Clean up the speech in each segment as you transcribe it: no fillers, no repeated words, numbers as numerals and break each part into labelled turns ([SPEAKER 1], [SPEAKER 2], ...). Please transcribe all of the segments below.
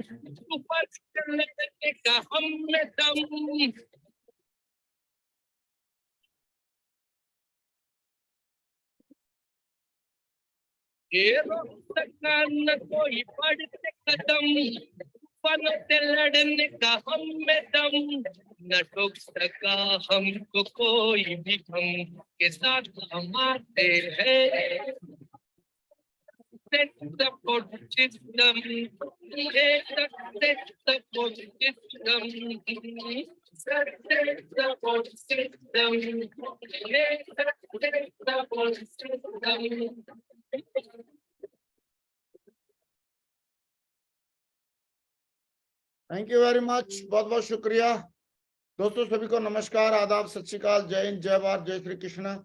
[SPEAKER 1] ऊपर चलने का हम में दम, ये रोक सका न कोई बढ़ते कदम, फन से लड़ने का हम में दम, न ठोक सका हमको कोई भी, हम के साथ हमारे हैं। Set the support system, set the support system, set the support system, set the support system.
[SPEAKER 2] Thank you very much, बहुत बहुत शुक्रिया दोस्तों। सभी को नमस्कार, आदाब, सत श्री अकाल, जय हिंद, जय भारत, जय श्री कृष्ण।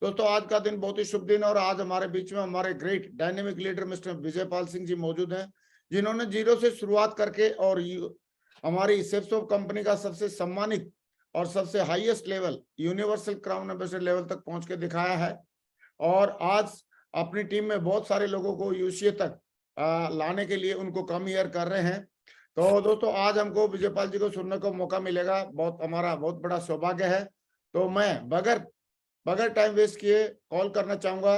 [SPEAKER 2] दोस्तों आज का दिन बहुत ही शुभ दिन है और आज हमारे बीच में हमारे great dynamic leader mister Vijaypal Singh ji मौजूद हैं, जिन्होंने जीरो से शुरुआत करके और हमारी सेफ्सॉफ्ट कंपनी का सबसे सम्मानित और सबसे highest level universal crown ambassador level तक पहुंच के दिखाया है और आज अपनी टीम में बहुत सारे लोगों को यूसीए तक लाने के लिए उनको कम ईयर कर रहे हैं। तो दोस्तों आज हमको विजयपाल जी को सुनने को मौका मिलेगा, बहुत हमारा बहुत बड़ा सौभाग्य है। तो मैं बगैर टाइम वेस्ट किए कॉल करना चाहूंगा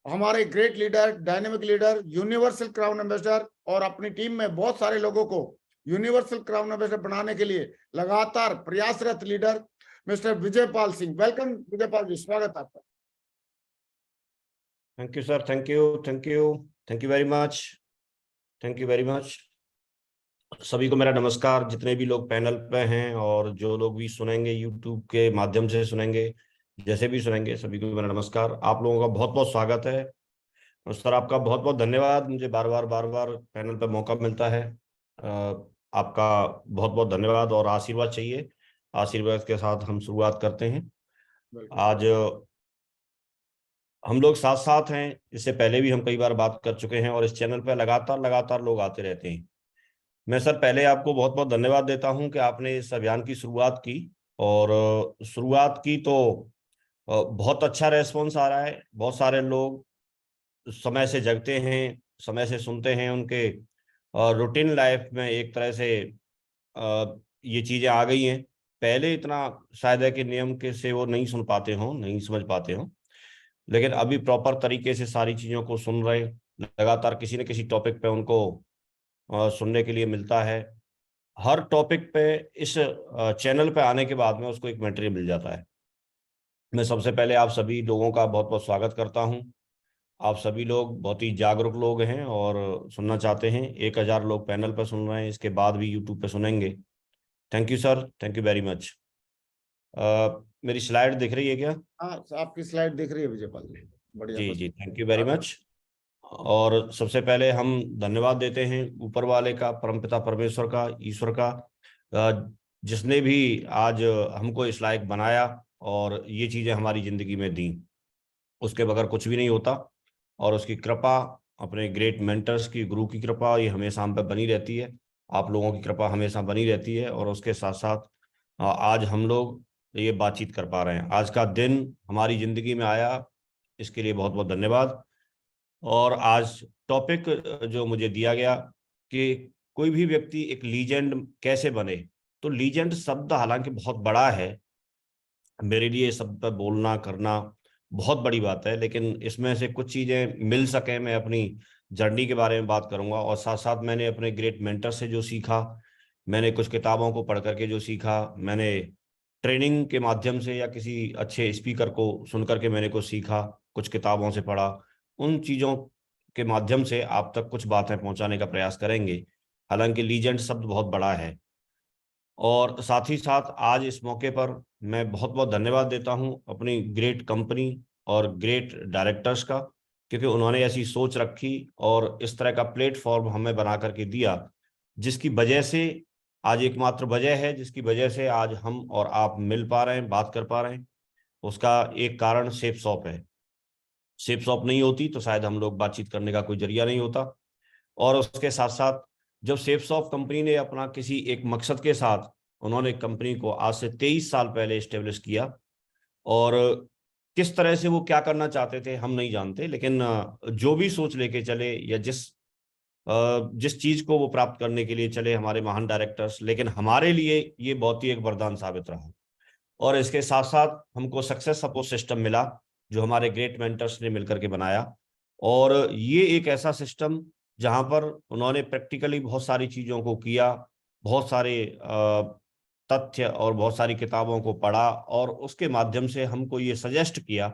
[SPEAKER 2] हमारे great leader, dynamic leader, universal crown ambassador और अपनी टीम में बहुत सारे लोगों को यूनिवर्सल क्राउन एम्बेसडर बनाने के लिए लगातार प्रयासरत leader mister Vijaypal Singh. Welcome Vijaypal ji, स्वागत आपका।
[SPEAKER 3] Thank you sir, thank you very much, thank you very much. सभी को मेरा नमस्कार, जितने भी लोग पैनल पे हैं और जो लोग भी सुनेंगे यूट्यूब के माध्यम से सुनेंगे, जैसे भी सुनेंगे, सभी को मेरा नमस्कार। आप लोगों का बहुत बहुत स्वागत है और सर आपका बहुत बहुत धन्यवाद, मुझे बार बार पैनल पे मौका मिलता है। आपका बहुत बहुत धन्यवाद और आशीर्वाद चाहिए, आशीर्वाद के साथ हम शुरुआत करते हैं। आज हम लोग साथ साथ हैं, इससे पहले भी हम कई बार बात कर चुके हैं और इस चैनल पे लगातार लोग आते रहते हैं। मैं सर पहले आपको बहुत बहुत धन्यवाद देता हूं कि आपने इस अभियान की शुरुआत की और शुरुआत की तो बहुत अच्छा रेस्पॉन्स आ रहा है। बहुत सारे लोग समय से जगते हैं, समय से सुनते हैं, उनके रूटीन लाइफ में एक तरह से ये चीज़ें आ गई हैं। पहले इतना शायद है कि नियम के से वो नहीं सुन पाते हों, नहीं समझ पाते हों, लेकिन अभी प्रॉपर तरीके से सारी चीज़ों को सुन रहे, लगातार किसी न किसी टॉपिक पे उनको सुनने के लिए मिलता है। हर टॉपिक पे इस चैनल पे आने के बाद में उसको एक मटेरियल मिल जाता है। मैं सबसे पहले आप सभी लोगों का बहुत बहुत स्वागत करता हूं। आप सभी लोग बहुत ही जागरूक लोग हैं और सुनना चाहते हैं। 1000 लोग पैनल पर सुन रहे हैं, इसके बाद भी यूट्यूब पे सुनेंगे। Thank you sir, thank you very much. मेरी स्लाइड दिख रही है क्या?
[SPEAKER 2] हाँ, आपकी स्लाइड दिख रही है विजयपाल जी, बढ़िया।
[SPEAKER 3] जी जी, थैंक यू वेरी मच। और सबसे पहले हम धन्यवाद देते हैं ऊपर वाले का, परमपिता परमेश्वर का, ईश्वर का, जिसने भी आज हमको इस लायक बनाया और ये चीज़ें हमारी ज़िंदगी में दी। उसके बगैर कुछ भी नहीं होता और उसकी कृपा, अपने ग्रेट मेंटर्स की, गुरु की कृपा, ये हमेशा हम पे बनी रहती है। आप लोगों की कृपा हमेशा बनी रहती है और उसके साथ साथ आज हम लोग ये बातचीत कर पा रहे हैं। आज का दिन हमारी ज़िंदगी में आया, इसके लिए बहुत बहुत धन्यवाद। और आज टॉपिक जो मुझे दिया गया कि कोई भी व्यक्ति एक लीजेंड कैसे बने, तो लीजेंड शब्द हालांकि बहुत बड़ा है, मेरे लिए शब्द पर बोलना करना बहुत बड़ी बात है, लेकिन इसमें से कुछ चीज़ें मिल सके, मैं अपनी जर्नी के बारे में बात करूंगा और साथ साथ मैंने अपने ग्रेट मेंटर से जो सीखा, मैंने कुछ किताबों को पढ़ करके जो सीखा, मैंने ट्रेनिंग के माध्यम से या किसी अच्छे स्पीकर को सुन करके मैंने कुछ सीखा, कुछ किताबों से पढ़ा, उन चीज़ों के माध्यम से आप तक कुछ बातें पहुंचाने का प्रयास करेंगे। हालांकि लीजेंड शब्द बहुत बड़ा है और साथ ही साथ आज इस मौके पर मैं बहुत बहुत धन्यवाद देता हूं अपनी ग्रेट कंपनी और ग्रेट डायरेक्टर्स का, क्योंकि उन्होंने ऐसी सोच रखी और इस तरह का प्लेटफॉर्म हमें बना करके दिया, जिसकी वजह से आज एकमात्र वजह है जिसकी वजह से आज हम और आप मिल पा रहे हैं, बात कर पा रहे हैं। उसका एक कारण सेफ शॉप है। सेफ शॉप नहीं होती तो शायद हम लोग बातचीत करने का कोई जरिया नहीं होता। और उसके साथ साथ जब सेफ शॉप कंपनी ने अपना किसी एक मकसद के साथ, उन्होंने कंपनी को आज से 23 साल पहले इस्टेब्लिश किया और किस तरह से वो क्या करना चाहते थे हम नहीं जानते, लेकिन जो भी सोच लेके चले या जिस जिस चीज को वो प्राप्त करने के लिए चले हमारे महान डायरेक्टर्स, लेकिन हमारे लिए ये बहुत ही एक वरदान साबित रहा। और इसके साथ साथ हमको सक्सेस सपोर्ट सिस्टम मिला जो हमारे ग्रेट मेंटर्स ने मिलकर के बनाया। और ये एक ऐसा सिस्टम जहां पर उन्होंने प्रैक्टिकली बहुत सारी चीजों को किया, बहुत सारे तथ्य और बहुत सारी किताबों को पढ़ा और उसके माध्यम से हमको ये सजेस्ट किया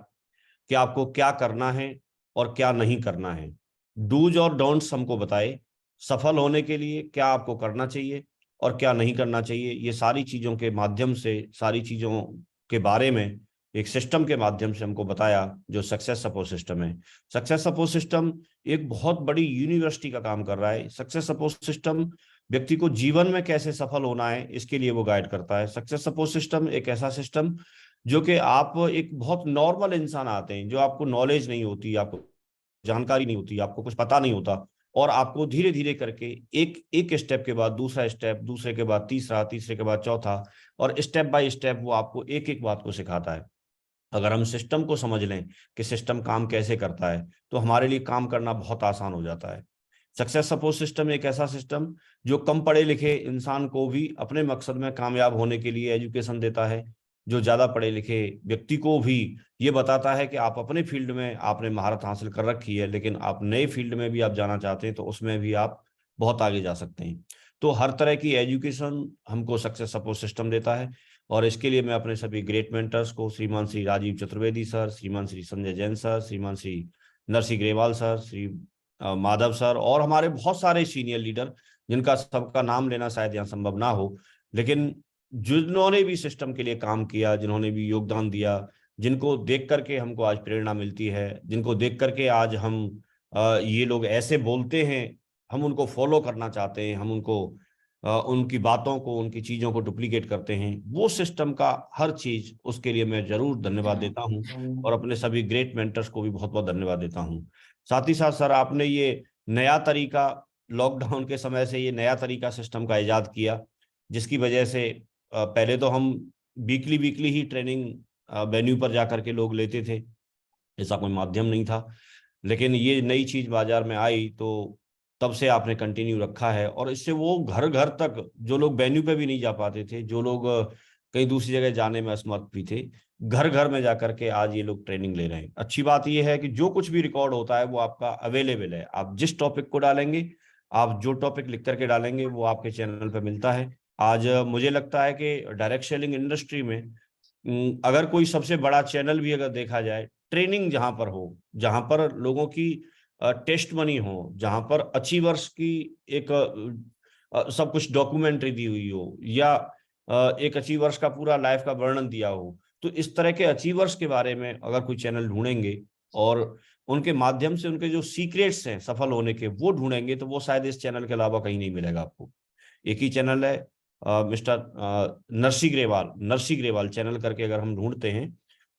[SPEAKER 3] कि आपको क्या करना है और क्या नहीं करना है। डूज और डोंट्स हमको बताए, सफल होने के लिए क्या आपको करना चाहिए और क्या नहीं करना चाहिए। ये सारी चीजों के माध्यम से, सारी चीजों के बारे में एक सिस्टम के माध्यम से हमको बताया जो सक्सेस सपोर्ट सिस्टम है। सक्सेस सपोर्ट सिस्टम एक बहुत बड़ी यूनिवर्सिटी का काम कर रहा है। सक्सेस सपोर्ट सिस्टम व्यक्ति को जीवन में कैसे सफल होना है इसके लिए वो गाइड करता है। सक्सेस सपोर्ट सिस्टम एक ऐसा सिस्टम जो कि आप एक बहुत नॉर्मल इंसान आते हैं, जो आपको नॉलेज नहीं होती, आपको जानकारी नहीं होती, आपको कुछ पता नहीं होता, और आपको धीरे धीरे करके एक एक स्टेप के बाद दूसरा स्टेप, दूसरे के बाद तीसरा, तीसरे के बाद चौथा, और स्टेप बाय स्टेप वो आपको एक एक बात को सिखाता है। अगर हम सिस्टम को समझ लें कि सिस्टम काम कैसे करता है तो हमारे लिए काम करना बहुत आसान हो जाता है। सक्सेस सपोर्ट सिस्टम एक ऐसा सिस्टम जो कम पढ़े लिखे इंसान को भी अपने मकसद में कामयाब होने के लिए एजुकेशन देता है, जो ज्यादा पढ़े लिखे व्यक्ति को भी ये बताता है कि आप अपने फील्ड में आपने महारत हासिल कर रखी है, लेकिन आप नए फील्ड में भी आप जाना चाहते हैं तो उसमें भी आप बहुत आगे जा सकते हैं। तो हर तरह की एजुकेशन हमको सक्सेस सपोर्ट सिस्टम देता है। और इसके लिए मैं अपने सभी ग्रेट मेंटर्स को, श्रीमान श्री राजीव चतुर्वेदी सर, श्रीमान श्री संजय जैन सर, श्रीमान श्री नरसिंह ग्रेवाल सर, श्री माधव सर, और हमारे बहुत सारे सीनियर लीडर जिनका सबका नाम लेना शायद यहाँ संभव ना हो, लेकिन जिन्होंने भी सिस्टम के लिए काम किया, जिन्होंने भी योगदान दिया, जिनको देख करके हमको आज प्रेरणा मिलती है, जिनको देख करके आज हम ये लोग ऐसे बोलते हैं, हम उनको फॉलो करना चाहते हैं, हम उनको उनकी बातों को, उनकी चीजों को डुप्लीकेट करते हैं, वो सिस्टम का हर चीज, उसके लिए मैं जरूर धन्यवाद देता हूं और अपने सभी ग्रेट मेंटर्स को भी बहुत बहुत धन्यवाद देता हूं। साथ ही साथ सर, आपने ये नया तरीका, लॉकडाउन के समय से ये नया तरीका सिस्टम का इजाद किया, जिसकी वजह से पहले तो हम वीकली ही ट्रेनिंग वेन्यू पर जाकर के लोग लेते थे, ऐसा कोई माध्यम नहीं था, लेकिन ये नई चीज बाजार में आई तो तब से आपने कंटिन्यू रखा है। और इससे वो घर घर तक, जो लोग वेन्यू पे भी नहीं जा पाते थे, जो लोग कहीं दूसरी जगह जाने में असमर्थ भी थे, घर घर में जाकर के आज ये लोग ट्रेनिंग ले रहे हैं। अच्छी बात ये है कि जो कुछ भी रिकॉर्ड होता है वो आपका अवेलेबल है। आप जिस टॉपिक को डालेंगे, आप जो टॉपिक लिख करके डालेंगे, वो आपके चैनल पे मिलता है। आज मुझे लगता है कि डायरेक्ट सेलिंग इंडस्ट्री में अगर कोई सबसे बड़ा चैनल भी अगर देखा जाए, ट्रेनिंग जहां पर हो, जहां पर लोगों की टेस्ट मनी हो, जहां पर अचीवर्स की एक सब कुछ डॉक्यूमेंट्री दी हुई हो, या एक अचीवर्स का पूरा लाइफ का वर्णन दिया हो, तो इस तरह के अचीवर्स के बारे में अगर कोई चैनल ढूंढेंगे और उनके माध्यम से उनके जो सीक्रेट्स हैं सफल होने के वो ढूंढेंगे, तो वो शायद इस चैनल के अलावा कहीं नहीं मिलेगा आपको। एक ही चैनल है, मिस्टर नरसिंह ग्रेवाल चैनल करके अगर हम ढूंढते हैं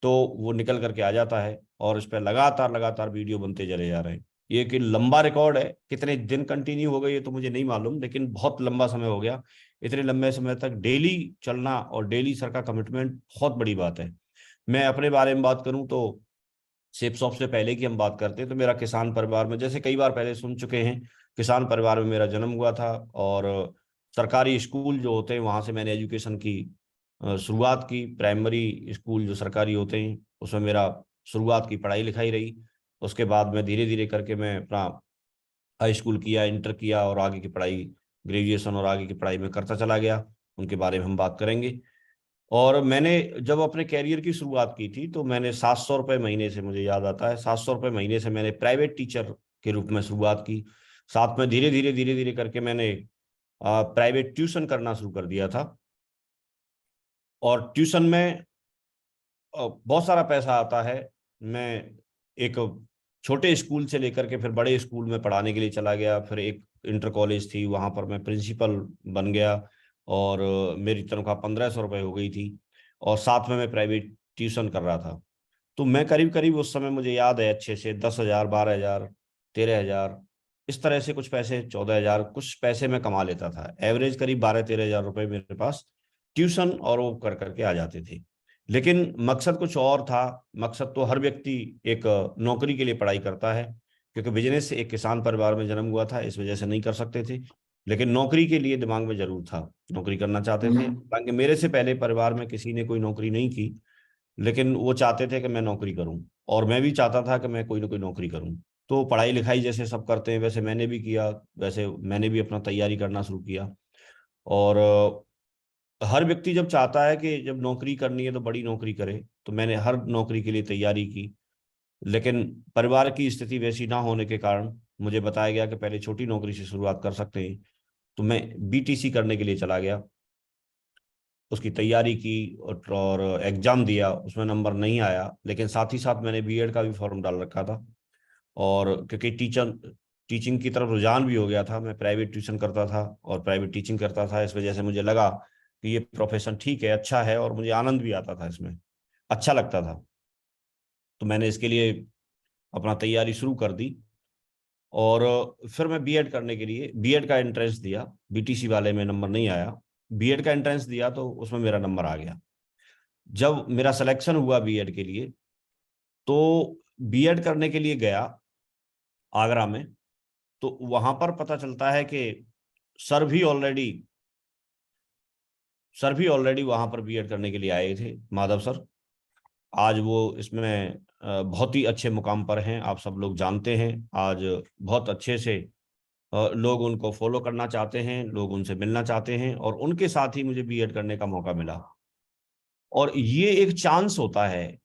[SPEAKER 3] तो वो निकल करके आ जाता है, और इस पर लगातार वीडियो बनते चले जा रहे हैं। ये कि लंबा रिकॉर्ड है, कितने दिन कंटिन्यू हो गए ये तो मुझे नहीं मालूम, लेकिन बहुत लंबा समय हो गया। इतने लंबे समय तक डेली चलना और डेली सर का कमिटमेंट बहुत बड़ी बात है। मैं अपने बारे में बात करूं तो सेप शॉप से पहले की हम बात करते हैं तो मेरा किसान परिवार में, जैसे कई बार पहले सुन चुके हैं, किसान परिवार में मेरा जन्म हुआ था, और सरकारी स्कूल जो होते हैं वहां से मैंने एजुकेशन की शुरुआत की। प्राइमरी स्कूल जो सरकारी होते हैं उसमें मेरा शुरुआत की पढ़ाई लिखाई रही। उसके बाद में धीरे धीरे करके मैं अपना हाई स्कूल किया, इंटर किया, और आगे की पढ़ाई, ग्रेजुएशन और आगे की पढ़ाई में करता चला गया। उनके बारे में हम बात करेंगे। और मैंने जब अपने कैरियर की शुरुआत की थी तो मैंने 700 रुपये महीने से, मुझे याद आता है 700 रुपये महीने से मैंने प्राइवेट टीचर के रूप में शुरुआत की। साथ में धीरे धीरे करके मैंने प्राइवेट ट्यूशन करना शुरू कर दिया था, और ट्यूशन में बहुत सारा पैसा आता है। मैं एक छोटे स्कूल से लेकर के फिर बड़े स्कूल में पढ़ाने के लिए चला गया, फिर एक इंटर कॉलेज थी वहां पर मैं प्रिंसिपल बन गया, और मेरी तनख्वाह 1500 रुपये हो गई थी, और साथ में मैं प्राइवेट ट्यूशन कर रहा था। तो मैं करीब करीब उस समय मुझे याद है अच्छे से 10,000, 12,000, 13,000, इस तरह से कुछ पैसे, 14,000 कुछ पैसे मैं कमा लेता था। एवरेज करीब 12-13,000 रुपये मेरे पास ट्यूशन और वो कर करके आ जाते थे। लेकिन मकसद कुछ और था। मकसद तो हर व्यक्ति एक नौकरी के लिए पढ़ाई करता है, क्योंकि बिजनेस एक किसान परिवार में जन्म हुआ था, इस वजह से नहीं कर सकते थे। लेकिन नौकरी के लिए दिमाग में जरूर था, नौकरी करना चाहते थे। हालांकि मेरे से पहले परिवार में किसी ने कोई नौकरी नहीं की, लेकिन वो चाहते थे कि मैं नौकरी करूं, और मैं भी चाहता था कि मैं कोई ना कोई नौकरी करूं। तो पढ़ाई लिखाई जैसे सब करते हैं वैसे मैंने भी किया, वैसे मैंने भी अपना तैयारी करना शुरू किया। और हर व्यक्ति जब चाहता है कि जब नौकरी करनी है तो बड़ी नौकरी करे, तो मैंने हर नौकरी के लिए तैयारी की। लेकिन परिवार की स्थिति वैसी ना होने के कारण मुझे बताया गया कि पहले छोटी नौकरी से शुरुआत कर सकते हैं। तो मैं बीटीसी करने के लिए चला गया, उसकी तैयारी की और एग्जाम दिया, उसमें नंबर नहीं आया। लेकिन साथ ही साथ मैंने बीएड का भी फॉर्म डाल रखा था। और क्योंकि टीचिंग की तरफ रुझान भी हो गया था, मैं प्राइवेट ट्यूशन करता था और प्राइवेट टीचिंग करता था, इस वजह से मुझे लगा कि ये प्रोफेशन ठीक है, अच्छा है, और मुझे आनंद भी आता था इसमें, अच्छा लगता था। तो मैंने इसके लिए अपना तैयारी शुरू कर दी। और फिर मैं बीएड करने के लिए बीएड का एंट्रेंस दिया। बीटीसी वाले में नंबर नहीं आया, बीएड का एंट्रेंस दिया तो उसमें मेरा नंबर आ गया। जब मेरा सिलेक्शन हुआ बीएड के लिए, तो बीएड करने के लिए गया आगरा में। तो वहां पर पता चलता है कि सर भी ऑलरेडी वहां पर बीएड करने के लिए आए थे, माधव सर। आज वो इसमें बहुत ही अच्छे मुकाम पर हैं, आप सब लोग जानते हैं। आज बहुत अच्छे से लोग उनको फॉलो करना चाहते हैं, लोग उनसे मिलना चाहते हैं, और उनके साथ ही मुझे बीएड करने का मौका मिला। और ये एक चांस होता है।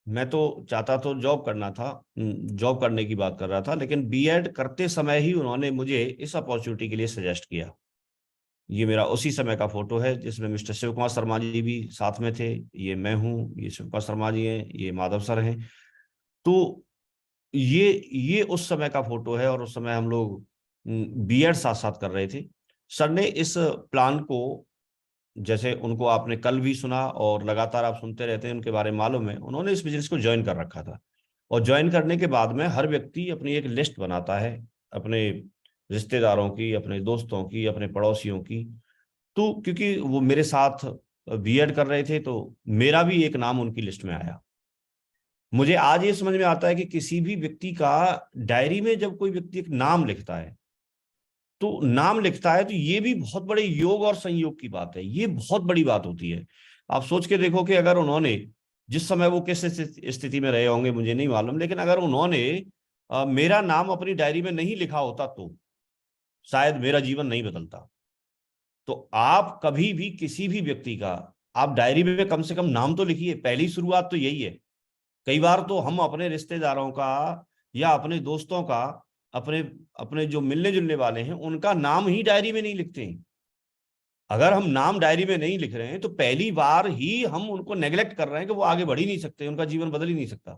[SPEAKER 3] मैं तो चाहता तो जॉब करना था, जॉब करने की बात कर रहा था, लेकिन बीएड करते समय ही उन्होंने मुझे इस अपॉर्चुनिटी के लिए सजेस्ट किया। ये मेरा उसी समय का फोटो है जिसमें मिस्टर शिव कुमार शर्मा जी भी साथ में थे। ये मैं हूँ, ये शिव कुमार शर्मा जी हैं, ये माधव सर हैं। तो ये उस समय का फोटो है, और उस समय हम लोग बीएड साथ साथ कर रहे थे। सर ने इस प्लान को, जैसे उनको आपने कल भी सुना और लगातार आप सुनते रहते हैं, उनके बारे में मालूम है, उन्होंने इस बिजनेस को ज्वाइन कर रखा था। और ज्वाइन करने के बाद में हर व्यक्ति अपनी एक लिस्ट बनाता है, अपने रिश्तेदारों की, अपने दोस्तों की, अपने पड़ोसियों की। तो क्योंकि वो मेरे साथ बीएड कर रहे थे, तो मेरा भी एक नाम उनकी लिस्ट में आया। मुझे आज ये समझ में आता है कि किसी भी व्यक्ति का डायरी में जब कोई व्यक्ति एक नाम लिखता है, तो ये भी बहुत बड़े योग और संयोग की बात है, ये बहुत बड़ी बात होती है। आप सोच के देखो कि अगर उन्होंने, जिस समय वो किस स्थिति में रहे होंगे मुझे नहीं मालूम, लेकिन अगर उन्होंने मेरा नाम अपनी डायरी में नहीं लिखा होता तो शायद मेरा जीवन नहीं बदलता। तो आप कभी भी किसी भी व्यक्ति का, आप डायरी में कम से कम नाम तो लिखिए, पहली शुरुआत तो यही है। कई बार तो हम अपने रिश्तेदारों का या अपने दोस्तों का, अपने अपने जो मिलने जुलने वाले हैं, उनका नाम ही डायरी में नहीं लिखते हैं। अगर हम नाम डायरी में नहीं लिख रहे हैं तो पहली बार ही हम उनको नेग्लेक्ट कर रहे हैं कि वो आगे बढ़ ही नहीं सकते, उनका जीवन बदल ही नहीं सकता।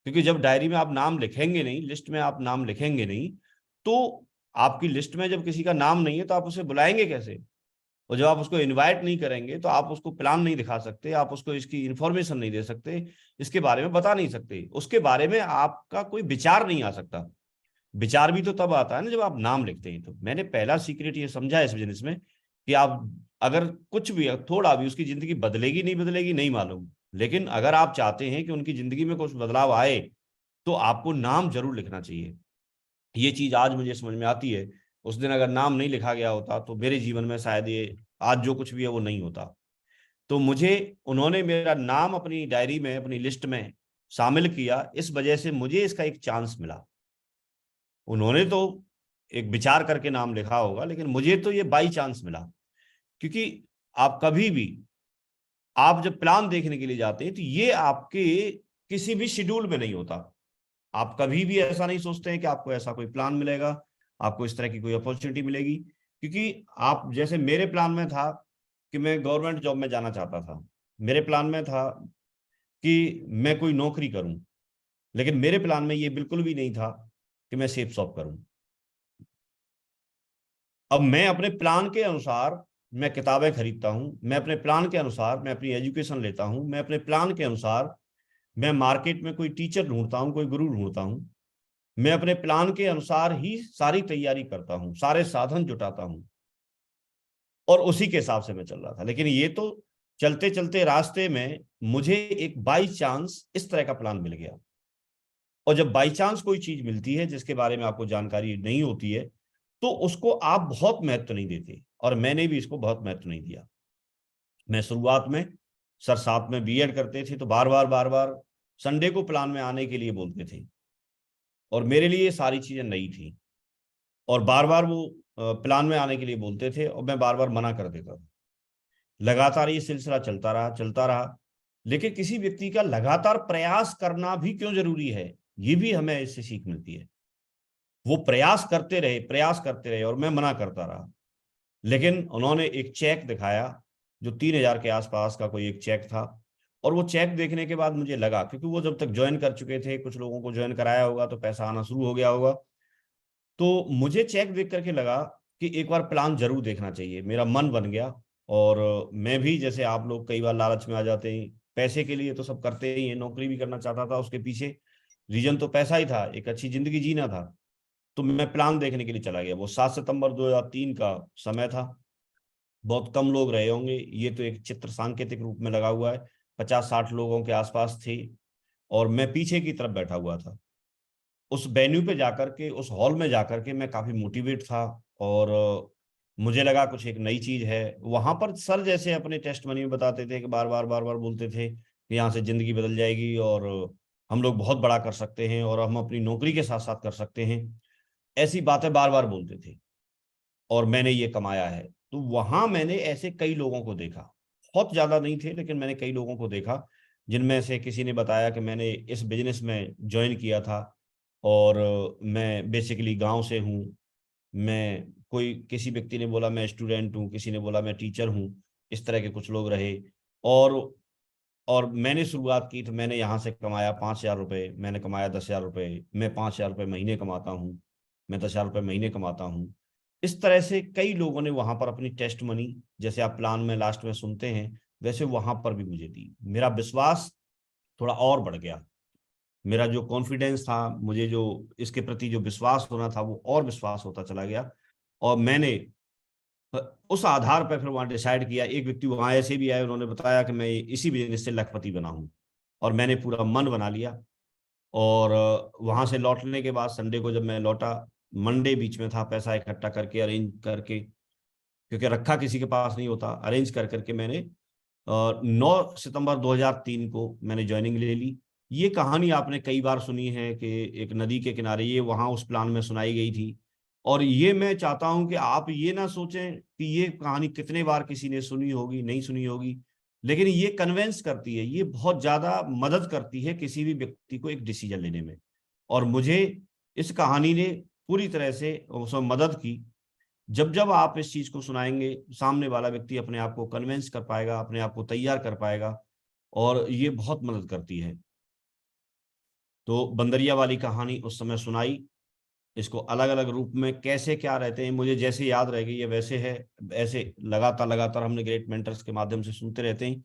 [SPEAKER 3] क्योंकि जब डायरी में आप नाम लिखेंगे नहीं, लिस्ट में आप नाम लिखेंगे नहीं, तो आपकी लिस्ट में जब किसी का नाम नहीं है तो आप उसे बुलाएंगे कैसे? और जब आप उसको इनवाइट नहीं करेंगे तो आप उसको प्लान नहीं दिखा सकते, आप उसको इसकी इंफॉर्मेशन नहीं दे सकते, इसके बारे में बता नहीं सकते, उसके बारे में आपका कोई विचार नहीं आ सकता। विचार भी तो तब आता है ना जब आप नाम लिखते हैं। तो मैंने पहला सीक्रेट ये समझा इस बिजनेस में कि आप अगर कुछ भी, थोड़ा भी, उसकी जिंदगी बदलेगी नहीं बदलेगी नहीं मालूम, लेकिन अगर आप चाहते हैं कि उनकी जिंदगी में कुछ बदलाव आए तो आपको नाम जरूर लिखना चाहिए। ये चीज आज मुझे समझ में आती है। उस दिन अगर नाम नहीं लिखा गया होता तो मेरे जीवन में शायद ये आज जो कुछ भी है वो नहीं होता। तो मुझे, उन्होंने मेरा नाम अपनी डायरी में, अपनी लिस्ट में शामिल किया, इस वजह से मुझे इसका एक चांस मिला। उन्होंने तो एक विचार करके नाम लिखा होगा, लेकिन मुझे तो ये बाई चांस मिला। क्योंकि आप कभी भी, आप जब प्लान देखने के लिए जाते हैं तो ये आपके किसी भी शेड्यूल में नहीं होता। आप कभी भी ऐसा नहीं सोचते हैं कि आपको ऐसा कोई प्लान मिलेगा, आपको इस तरह की कोई अपॉर्चुनिटी मिलेगी। क्योंकि आप, जैसे मेरे प्लान में था कि मैं गवर्नमेंट जॉब में जाना चाहता था, मेरे प्लान में था कि मैं कोई नौकरी करूं, लेकिन मेरे प्लान में ये बिल्कुल भी नहीं था कि मैं सेफ शॉप करूं। अब मैं अपने प्लान के अनुसार मैं किताबें खरीदता हूं, मैं अपने प्लान के अनुसार मैं अपनी एजुकेशन लेता हूं, मैं अपने प्लान के अनुसार मैं मार्केट में कोई टीचर ढूंढता हूं, कोई गुरु ढूंढता हूं। मैं अपने प्लान के अनुसार ही सारी तैयारी करता हूं, सारे साधन जुटाता हूं, और उसी के हिसाब से मैं चल रहा था। लेकिन ये तो चलते चलते रास्ते में मुझे एक बाई चांस इस तरह का प्लान मिल गया। और जब बाई चांस कोई चीज मिलती है जिसके बारे में आपको जानकारी नहीं होती है तो उसको आप बहुत महत्व नहीं देते, और मैंने भी इसको बहुत महत्व नहीं दिया। मैं शुरुआत में, सर साथ में बीएड करते थे तो बार बार संडे को प्लान में आने के लिए बोलते थे, और मेरे लिए ये सारी चीजें नई थी, और बार बार वो प्लान में आने के लिए बोलते थे और मैं बार बार मना कर देता था। लगातार ये सिलसिला चलता रहा। लेकिन किसी व्यक्ति का लगातार प्रयास करना भी क्यों जरूरी है, ये भी हमें इससे सीख मिलती है। वो प्रयास करते रहे और मैं मना करता रहा। लेकिन उन्होंने एक चेक दिखाया जो 3,000 के आसपास का कोई एक चेक था, और वो चेक देखने के बाद मुझे लगा, क्योंकि वो जब तक ज्वाइन कर चुके थे, कुछ लोगों को ज्वाइन कराया होगा तो पैसा आना शुरू हो गया होगा, तो मुझे चेक देख करके लगा कि एक बार प्लान जरूर देखना चाहिए। मेरा मन बन गया, और मैं भी, जैसे आप लोग कई बार लालच में आ जाते हैं, पैसे के लिए तो सब करते ही हैं, नौकरी भी करना चाहता था, उसके पीछे रीजन तो पैसा ही था, एक अच्छी जिंदगी जीना था। तो मैं प्लान देखने के लिए चला गया। वो 7 सितंबर 2003 का समय था। बहुत कम लोग रहे होंगे, ये तो एक चित्र सांकेतिक रूप में लगा हुआ है। 50-60 लोगों के आसपास थे, और मैं पीछे की तरफ बैठा हुआ था। उस वेन्यू पे जाकर के, उस हॉल में जाकर के मैं काफी मोटिवेट था, और मुझे लगा कुछ एक नई चीज है। वहां पर सर जैसे अपने टेस्ट मनी में बताते थे कि बार बार बोलते थे कि यहाँ से जिंदगी बदल जाएगी, और हम लोग बहुत बड़ा कर सकते हैं, और हम अपनी नौकरी के साथ साथ कर सकते हैं। ऐसी बातें बार बार बोलते थे, और मैंने ये कमाया है। तो वहां मैंने ऐसे कई लोगों को देखा, बहुत ज्यादा नहीं थे, लेकिन मैंने कई लोगों को देखा, जिनमें से किसी ने बताया कि मैंने इस बिजनेस में ज्वाइन किया था, और मैं बेसिकली गांव से हूँ। मैं, कोई किसी व्यक्ति ने बोला मैं स्टूडेंट हूँ, किसी ने बोला मैं टीचर हूँ। इस तरह के कुछ लोग रहे। और और मैंने शुरुआत की तो मैंने यहाँ से कमाया 5,000 रुपये, मैंने कमाया 10,000 रुपये, मैं 5,000 रुपये महीने कमाता हूँ, मैं 10,000 रुपये महीने कमाता हूँ। इस तरह से कई लोगों ने वहां पर अपनी टेस्ट मनी, जैसे आप प्लान में लास्ट में सुनते हैं, वैसे वहां पर भी मुझे दी। मेरा विश्वास थोड़ा और बढ़ गया। मेरा जो कॉन्फिडेंस था, मुझे जो इसके प्रति जो विश्वास होना था, वो और विश्वास होता चला गया। और मैंने उस आधार पर फिर वहां डिसाइड किया। एक व्यक्ति वहां ऐसे भी आए, उन्होंने बताया कि मैं इसी बिजनेस से लखपति बना हूं, और मैंने पूरा मन बना लिया। और वहां से लौटने के बाद संडे को जब मैं लौटा, मंडे बीच में था, पैसा इकट्ठा करके अरेंज करके, क्योंकि रखा किसी के पास नहीं होता, अरेंज कर करके मैंने 9 सितंबर 2003 को मैंने ज्वाइनिंग ले ली। ये कहानी आपने कई बार सुनी है कि एक नदी के किनारे, ये वहां उस प्लान में सुनाई गई थी। और ये मैं चाहता हूं कि आप ये ना सोचें कि ये कहानी कितने बार किसी ने सुनी होगी, नहीं सुनी होगी, लेकिन ये कन्वेंस करती है, ये बहुत ज्यादा मदद करती है किसी भी व्यक्ति को एक डिसीजन लेने में। और मुझे इस कहानी ने पूरी तरह से उसमें मदद की। जब जब आप इस चीज को सुनाएंगे, सामने वाला व्यक्ति अपने आप को कन्विंस कर पाएगा, अपने आप को तैयार कर पाएगा, और ये बहुत मदद करती है। तो बंदरिया वाली कहानी उस समय सुनाई, इसको अलग अलग रूप में कैसे क्या रहते हैं, मुझे जैसे याद रह गई है वैसे है। ऐसे लगातार हमने ग्रेट मेंटर्स के माध्यम से सुनते रहते हैं।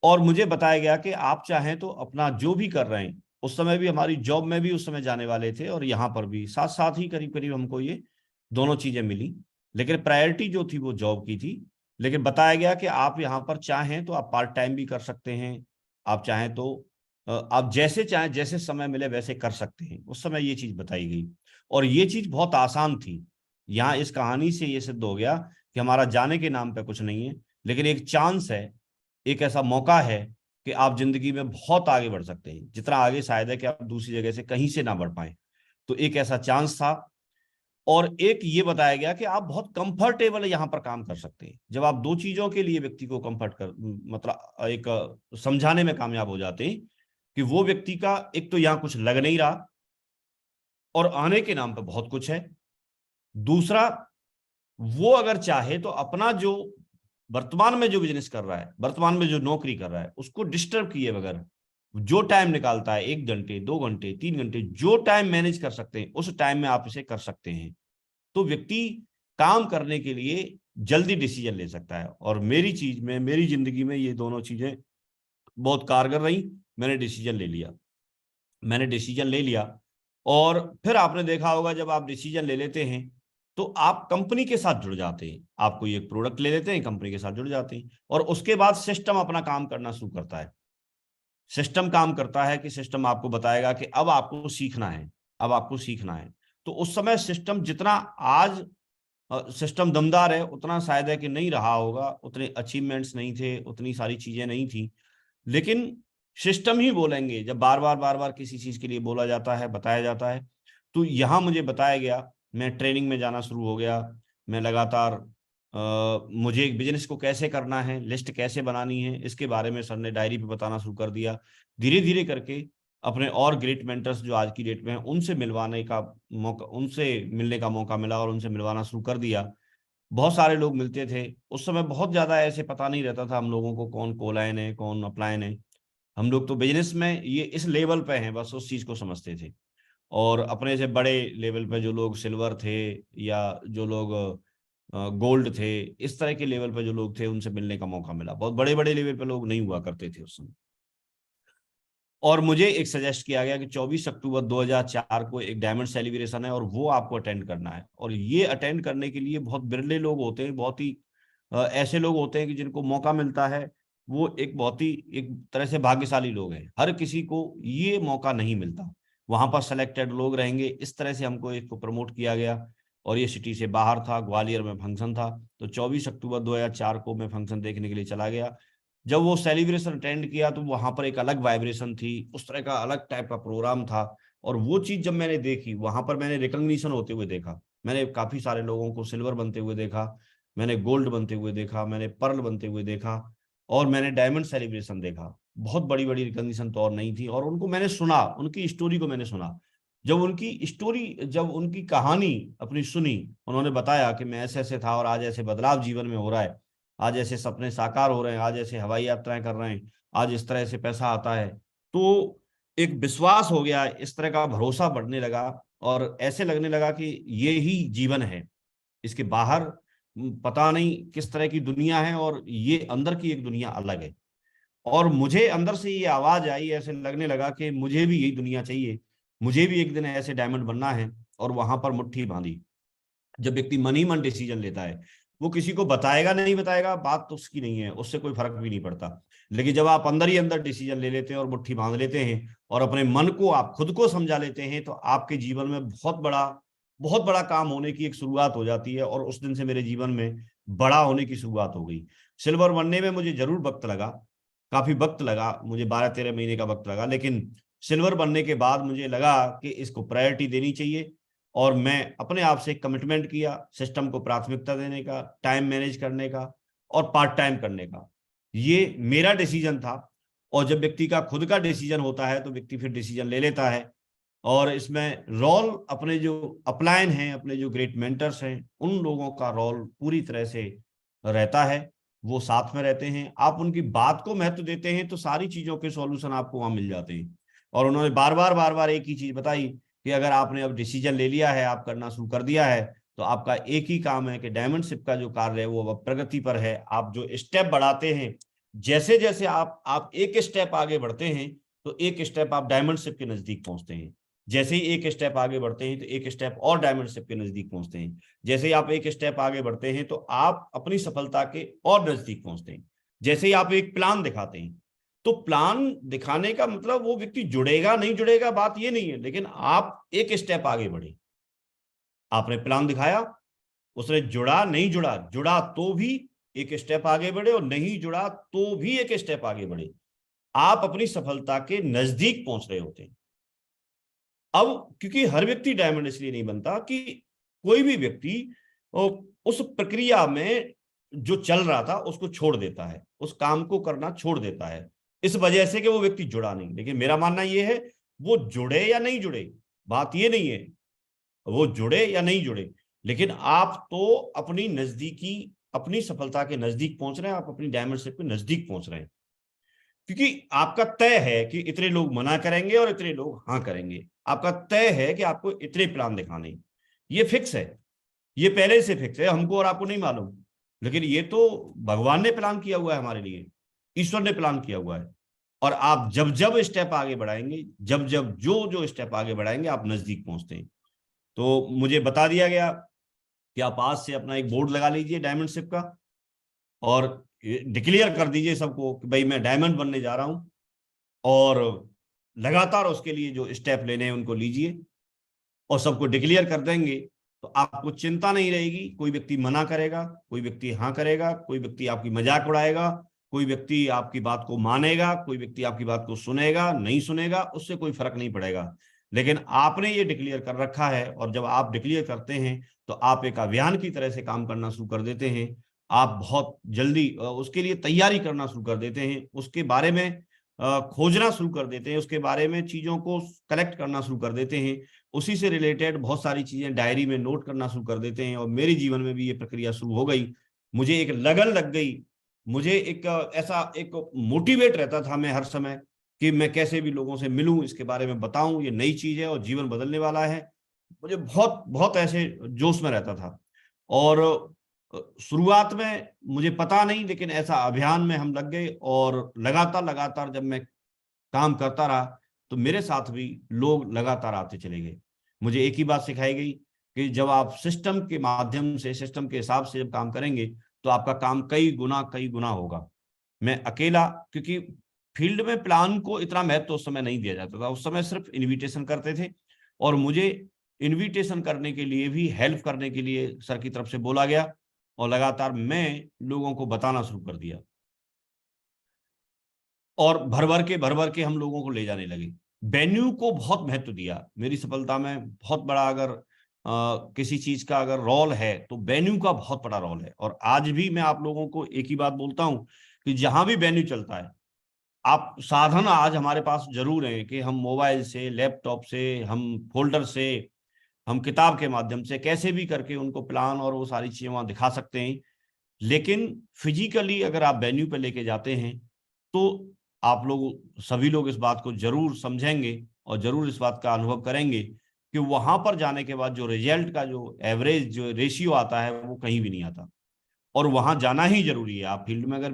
[SPEAKER 3] और मुझे बताया गया कि आप चाहें तो अपना जो भी कर रहे हैं, उस समय भी हमारी जॉब में भी उस समय जाने वाले थे, और यहाँ पर भी साथ साथ ही करीब करीब हमको ये दोनों चीजें मिली। लेकिन प्रायोरिटी जो थी वो जॉब की थी। लेकिन बताया गया कि आप यहाँ पर चाहें तो आप पार्ट टाइम भी कर सकते हैं, आप चाहें तो आप जैसे चाहें, जैसे समय मिले वैसे कर सकते हैं। उस समय ये चीज बताई गई, और ये चीज बहुत आसान थी। यहाँ इस कहानी से ये सिद्ध हो गया कि हमारा जाने के नाम पे कुछ नहीं है, लेकिन एक चांस है, एक ऐसा मौका है कि आप जिंदगी में बहुत आगे बढ़ सकते हैं, जितना आगे शायद है कि आप दूसरी जगह से कहीं से ना बढ़ पाए। तो एक ऐसा चांस था। और एक ये बताया गया कि आप बहुत कंफर्टेबल यहाँ पर काम कर सकते हैं। जब आप दो चीजों के लिए व्यक्ति को कंफर्ट कर, मतलब एक समझाने में कामयाब हो जाते हैं कि वो व्यक्ति का एक तो यहाँ कुछ लग नहीं रहा, और आने के नाम पर बहुत कुछ है। दूसरा, वो अगर चाहे तो अपना जो वर्तमान में जो बिजनेस कर रहा है, वर्तमान में जो नौकरी कर रहा है, उसको डिस्टर्ब किए बगैर जो टाइम निकालता है, 1 घंटे 2 घंटे 3 घंटे, जो टाइम मैनेज कर सकते हैं उस टाइम में आप इसे कर सकते हैं। तो व्यक्ति काम करने के लिए जल्दी डिसीजन ले सकता है। और मेरी चीज में, मेरी जिंदगी में ये दोनों चीजें बहुत कारगर रही। मैंने डिसीजन ले लिया। और फिर आपने देखा होगा, जब आप डिसीजन ले लेते हैं तो आप कंपनी के साथ जुड़ जाते हैं। आप कोई एक प्रोडक्ट ले लेते हैं, कंपनी के साथ जुड़ जाते हैं, और उसके बाद सिस्टम अपना काम करना शुरू करता है। सिस्टम काम करता है कि सिस्टम आपको बताएगा कि अब आपको सीखना है, अब आपको सीखना है। तो उस समय सिस्टम जितना आज सिस्टम दमदार है, उतना शायद है कि नहीं रहा होगा, उतने अचीवमेंट्स नहीं थे, उतनी सारी चीजें नहीं थी। लेकिन सिस्टम ही बोलेंगे जब बार बार किसी चीज के लिए बोला जाता है, बताया जाता है। तो यहाँ मुझे बताया गया, मैं ट्रेनिंग में जाना शुरू हो गया। मैं लगातार मुझे एक बिजनेस को कैसे करना है, लिस्ट कैसे बनानी है, इसके बारे में सर ने डायरी पे बताना शुरू कर दिया। धीरे धीरे करके अपने और ग्रेट मेंटर्स जो आज की डेट में हैं उनसे मिलवाने का मौका, उनसे मिलने का मौका मिला और उनसे मिलवाना शुरू कर दिया। बहुत सारे लोग मिलते थे उस समय, बहुत ज्यादा ऐसे पता नहीं रहता था हम लोगों को कौन कोलाइन है कौन अपलाइन है। हम लोग तो बिजनेस में ये इस लेवल पे हैं बस उस चीज को समझते थे। और अपने से बड़े लेवल पे जो लोग सिल्वर थे या जो लोग गोल्ड थे, इस तरह के लेवल पे जो लोग थे उनसे मिलने का मौका मिला। बहुत बड़े बड़े लेवल पे लोग नहीं हुआ करते थे उस समय। और मुझे एक सजेस्ट किया गया कि 24 अक्टूबर 2004 को एक डायमंड सेलिब्रेशन है और वो आपको अटेंड करना है। और ये अटेंड करने के लिए बहुत बिरले लोग होते हैं, बहुत ही ऐसे लोग होते हैं कि जिनको मौका मिलता है। वो एक बहुत ही एक तरह से भाग्यशाली लोग हैं, हर किसी को ये मौका नहीं मिलता। वहां पर सेलेक्टेड लोग रहेंगे, इस तरह से हमको एक को प्रमोट किया गया। और ये सिटी से बाहर था, ग्वालियर में फंक्शन था। तो 24 अक्टूबर 2004 को मैं फंक्शन देखने के लिए चला गया। जब वो सेलिब्रेशन अटेंड किया तो वहां पर एक अलग वाइब्रेशन थी, उस तरह का अलग टाइप का प्रोग्राम था। और वो चीज जब मैंने देखी, वहां पर मैंने रिकॉग्निशन होते हुए देखा। मैंने काफी सारे लोगों को सिल्वर बनते हुए देखा, मैंने गोल्ड बनते हुए देखा, मैंने पर्ल बनते हुए देखा, और मैंने डायमंड सेलिब्रेशन देखा। बहुत बड़ी बड़ी रिकॉग्निशन तो और नहीं थी। और उनको मैंने सुना, उनकी स्टोरी को मैंने सुना। जब उनकी स्टोरी, जब उनकी कहानी अपनी सुनी, उन्होंने बताया कि मैं ऐसे ऐसे था और आज ऐसे बदलाव जीवन में हो रहा है, आज ऐसे सपने साकार हो रहे हैं, आज ऐसे हवाई यात्राएं कर रहे हैं, आज इस तरह से पैसा आता है। तो एक विश्वास हो गया, इस तरह का भरोसा बढ़ने लगा। और ऐसे लगने लगा कि ये ही जीवन है, इसके बाहर पता नहीं किस तरह की दुनिया है और ये अंदर की एक दुनिया अलग है। और मुझे अंदर से ये आवाज आई, ऐसे लगने लगा कि मुझे भी यही दुनिया चाहिए, मुझे भी एक दिन ऐसे डायमंड बनना है। और वहां पर मुट्ठी बांधी। जब व्यक्ति मन ही मन डिसीजन लेता है, वो किसी को बताएगा नहीं बताएगा, बात तो उसकी नहीं है, उससे कोई फर्क भी नहीं पड़ता। लेकिन जब आप अंदर ही अंदर डिसीजन ले लेते हैं और मुट्ठी बांध लेते हैं और अपने मन को आप खुद को समझा लेते हैं, तो आपके जीवन में बहुत बड़ा काम होने की एक शुरुआत हो जाती है। और उस दिन से मेरे जीवन में बड़ा होने की शुरुआत हो गई। सिल्वर बनने में मुझे जरूर वक्त लगा, काफी वक्त लगा, मुझे 12-13 महीने का वक्त लगा। लेकिन सिल्वर बनने के बाद मुझे लगा कि इसको प्रायोरिटी देनी चाहिए। और मैं अपने आप से कमिटमेंट किया, सिस्टम को प्राथमिकता देने का, टाइम मैनेज करने का और पार्ट टाइम करने का। ये मेरा डिसीजन था। और जब व्यक्ति का खुद का डिसीजन होता है तो व्यक्ति फिर डिसीजन ले लेता है। और इसमें रोल अपने जो अपलाइन हैं, अपने जो ग्रेट मेंटर्स हैं, उन लोगों का रोल पूरी तरह से रहता है। वो साथ में रहते हैं, आप उनकी बात को महत्व देते हैं तो सारी चीजों के सॉल्यूशन आपको वहां मिल जाते हैं। और उन्होंने बार बार एक ही चीज बताई कि अगर आपने अब डिसीजन ले लिया है, आप करना शुरू कर दिया है, तो आपका एक ही काम है कि डायमंडशिप का जो कार्य है वो अब प्रगति पर है। आप जो स्टेप बढ़ाते हैं, जैसे जैसे आप एक स्टेप आगे बढ़ते हैं तो एक स्टेप आप डायमंडशिप के नजदीक पहुंचते हैं। जैसे ही एक स्टेप आगे बढ़ते हैं तो एक स्टेप और डायमंडशिप के नजदीक पहुंचते हैं। जैसे ही आप एक स्टेप आगे बढ़ते हैं तो आप अपनी सफलता के और नजदीक पहुंचते हैं। जैसे ही आप एक प्लान दिखाते हैं, तो प्लान दिखाने का मतलब वो व्यक्ति जुड़ेगा नहीं जुड़ेगा बात ये नहीं है, लेकिन आप एक स्टेप आगे बढ़े। आपने प्लान दिखाया, उसने जुड़ा नहीं जुड़ा, जुड़ा तो भी एक स्टेप आगे बढ़े, और नहीं जुड़ा तो भी एक स्टेप आगे बढ़े। आप अपनी सफलता के नजदीक पहुंच रहे होते हैं। अब क्योंकि हर व्यक्ति डायमंड इसलिए नहीं बनता कि कोई भी व्यक्ति उस प्रक्रिया में जो चल रहा था उसको छोड़ देता है, उस काम को करना छोड़ देता है, इस वजह से कि वो व्यक्ति जुड़ा नहीं। लेकिन मेरा मानना यह है, वो जुड़े या नहीं जुड़े, बात ये नहीं है वो जुड़े या नहीं जुड़े, लेकिन आप तो अपनी नजदीकी, अपनी सफलता के नजदीक पहुंच रहे हैं, आप अपनी डायमंडशिप के नजदीक पहुंच रहे हैं। क्योंकि आपका तय है कि इतने लोग मना करेंगे और इतने लोग हाँ करेंगे। आपका तय है कि आपको इतने प्लान दिखाने, ये फिक्स है, ये पहले से फिक्स है, हमको और आपको नहीं मालूम। लेकिन ये तो भगवान ने प्लान किया हुआ है हमारे लिए, ईश्वर ने प्लान किया हुआ है। और आप जब जब स्टेप आगे बढ़ाएंगे, जब जब जो स्टेप आगे बढ़ाएंगे, आप नजदीक पहुंचते हैं। तो मुझे बता दिया गया कि आप आज से अपना एक बोर्ड लगा लीजिए डायमंडशिप का और डिक्लेयर कर दीजिए सबको कि भाई मैं डायमंड बनने जा रहा हूं। और लगातार उसके लिए जो स्टेप लेने हैं उनको लीजिए और सबको डिक्लेयर कर देंगे तो आपको चिंता नहीं रहेगी। कोई व्यक्ति मना करेगा, कोई व्यक्ति हाँ करेगा, कोई व्यक्ति आपकी मजाक उड़ाएगा, कोई व्यक्ति आपकी बात को मानेगा, कोई व्यक्ति आपकी बात को सुनेगा, नहीं सुनेगा, उससे कोई फर्क नहीं पड़ेगा। लेकिन आपने ये डिक्लेयर कर रखा है और जब आप डिक्लेयर करते हैं तो आप एक अभियान की तरह से काम करना शुरू कर देते हैं। आप बहुत जल्दी उसके लिए तैयारी करना शुरू कर देते हैं, उसके बारे में खोजना शुरू कर देते हैं, उसके बारे में चीजों को कलेक्ट करना शुरू कर देते हैं, उसी से रिलेटेड बहुत सारी चीजें डायरी में नोट करना शुरू कर देते हैं। और मेरे जीवन में भी ये प्रक्रिया शुरू हो गई, मुझे एक लगन लग गई, मुझे एक ऐसा एक मोटिवेट रहता था मैं हर समय कि मैं कैसे भी लोगों से मिलूं, इसके बारे में बताऊं, ये नई चीज है और जीवन बदलने वाला है। मुझे बहुत बहुत ऐसे जोश में रहता था। और शुरुआत में मुझे पता नहीं, लेकिन ऐसा अभियान में हम लग गए और लगातार लगातार जब मैं काम करता रहा तो मेरे साथ भी लोग लगातार आते चले गए। मुझे एक ही बात सिखाई गई कि जब आप सिस्टम के माध्यम से, सिस्टम के हिसाब से जब काम करेंगे तो आपका काम कई गुना होगा। मैं अकेला, क्योंकि फील्ड में प्लान को इतना महत्व उस समय नहीं दिया जाता था, उस समय सिर्फ इन्विटेशन करते थे और मुझे इन्विटेशन करने के लिए भी हेल्प करने के लिए सर की तरफ से बोला गया और लगातार मैं लोगों को बताना शुरू कर दिया और भर भर के हम लोगों को ले जाने लगे। वेन्यू को बहुत महत्व दिया। मेरी सफलता में बहुत बड़ा अगर किसी चीज का अगर रोल है तो वेन्यू का बहुत बड़ा रोल है। और आज भी मैं आप लोगों को एक ही बात बोलता हूं कि जहां भी वेन्यू चलता है, आप साधन आज हमारे पास जरूर है कि हम मोबाइल से, लैपटॉप से, हम फोल्डर से, हम किताब के माध्यम से कैसे भी करके उनको प्लान और वो सारी चीजें वहां दिखा सकते हैं। लेकिन फिजिकली अगर आप वेन्यू पे लेके जाते हैं तो आप लोग, सभी लोग इस बात को जरूर समझेंगे और जरूर इस बात का अनुभव करेंगे कि वहां पर जाने के बाद जो रिजल्ट का जो एवरेज जो रेशियो आता है वो कहीं भी नहीं आता। और वहां जाना ही जरूरी है। आप फील्ड में अगर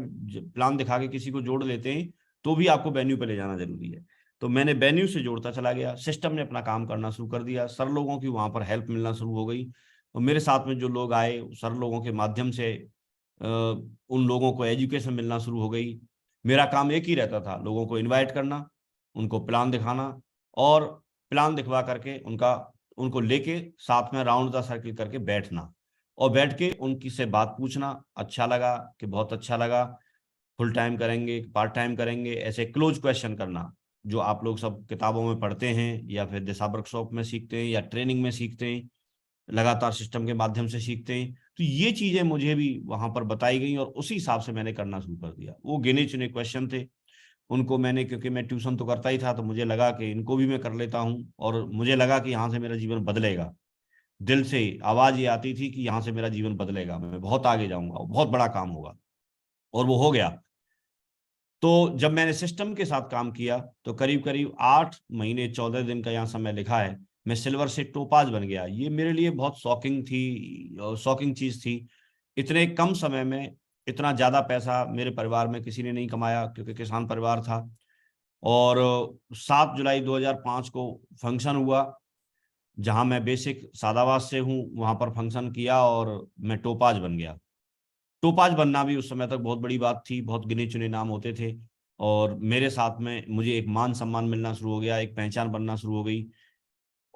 [SPEAKER 3] प्लान दिखा के किसी को जोड़ लेते हैं तो भी आपको वेन्यू पे ले जाना जरूरी है। तो मैंने वेन्यू से जोड़ता चला गया, सिस्टम ने अपना काम करना शुरू कर दिया, सर लोगों की वहां पर हेल्प मिलना शुरू हो गई और मेरे साथ में जो लोग आए सर लोगों के माध्यम से उन लोगों को एजुकेशन मिलना शुरू हो गई। मेरा काम एक ही रहता था, लोगों को इनवाइट करना, उनको प्लान दिखाना और प्लान दिखवा करके उनको लेके साथ में राउंड द सर्किल करके बैठना और बैठ के उनकी से बात पूछना, अच्छा लगा कि बहुत अच्छा लगा, फुल टाइम करेंगे, पार्ट टाइम करेंगे, ऐसे क्लोज क्वेश्चन करना जो आप लोग सब किताबों में पढ़ते हैं या फिर दिशा वर्कशॉप में सीखते हैं या ट्रेनिंग में सीखते हैं, लगातार सिस्टम के माध्यम से सीखते हैं। तो ये चीजें मुझे भी वहां पर बताई गई और उसी हिसाब से मैंने करना शुरू कर दिया। वो गिने चुने क्वेश्चन थे, उनको मैंने, क्योंकि मैं ट्यूशन तो करता ही था, तो मुझे लगा कि इनको भी मैं कर लेता हूँ और मुझे लगा कि यहाँ से मेरा जीवन बदलेगा। दिल से आवाज ये आती थी कि यहाँ से मेरा जीवन बदलेगा, मैं बहुत आगे जाऊंगा, बहुत बड़ा काम होगा और वो हो गया। तो जब मैंने सिस्टम के साथ काम किया तो करीब करीब 8 महीने 14 दिन का यहाँ समय लिखा है, मैं सिल्वर से टोपाज बन गया। ये मेरे लिए बहुत शॉकिंग चीज थी। इतने कम समय में इतना ज्यादा पैसा मेरे परिवार में किसी ने नहीं कमाया, क्योंकि किसान परिवार था। और 7 जुलाई 2005 को फंक्शन हुआ, जहां मैं बेसिक सादाबाद से हूँ, वहां पर फंक्शन किया और मैं टोपाज बन गया। टोपाज बनना भी उस समय तक बहुत बड़ी बात थी, बहुत गिने चुने नाम होते थे और मेरे साथ में मुझे एक मान सम्मान मिलना शुरू हो गया, एक पहचान बनना शुरू हो गई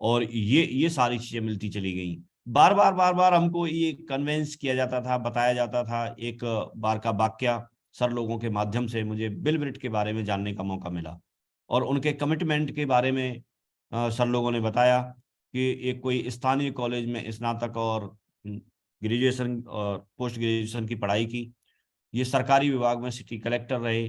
[SPEAKER 3] और ये सारी चीजें मिलती चली गई। बार बार हमको ये कन्वेंस किया जाता था, बताया जाता था। एक बार का वाकया, सर लोगों के माध्यम से मुझे बिल ब्रिट के बारे में जानने का मौका मिला और उनके कमिटमेंट के बारे में सर लोगों ने बताया कि एक कोई स्थानीय कॉलेज में स्नातक और ग्रेजुएशन और पोस्ट ग्रेजुएशन की पढ़ाई की, ये सरकारी विभाग में सिटी कलेक्टर रहे।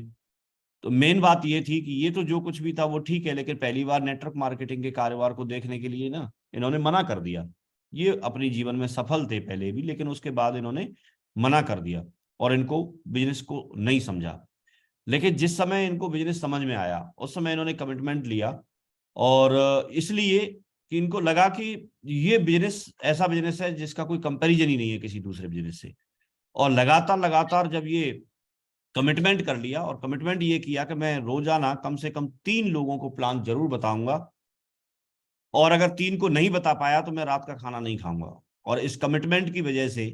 [SPEAKER 3] तो मेन बात ये थी कि ये तो जो कुछ भी था वो ठीक है, लेकिन पहली बार नेटवर्क मार्केटिंग के कारोबार को देखने के लिए ना इन्होंने मना कर दिया। ये अपनी जीवन में सफल थे पहले भी, लेकिन उसके बाद इन्होंने मना कर दिया और इनको बिजनेस को नहीं समझा। लेकिन जिस समय इनको बिजनेस समझ में आया उस समय इन्होंने कमिटमेंट लिया और इसलिए कि इनको लगा कि ये बिजनेस ऐसा बिजनेस है जिसका कोई कंपैरिजन ही नहीं है किसी दूसरे बिजनेस से। और लगातार जब ये कमिटमेंट कर लिया और कमिटमेंट ये किया कि मैं रोजाना कम से कम 3 लोगों को प्लान जरूर बताऊंगा और अगर 3 को नहीं बता पाया तो मैं रात का खाना नहीं खाऊंगा। और इस कमिटमेंट की वजह से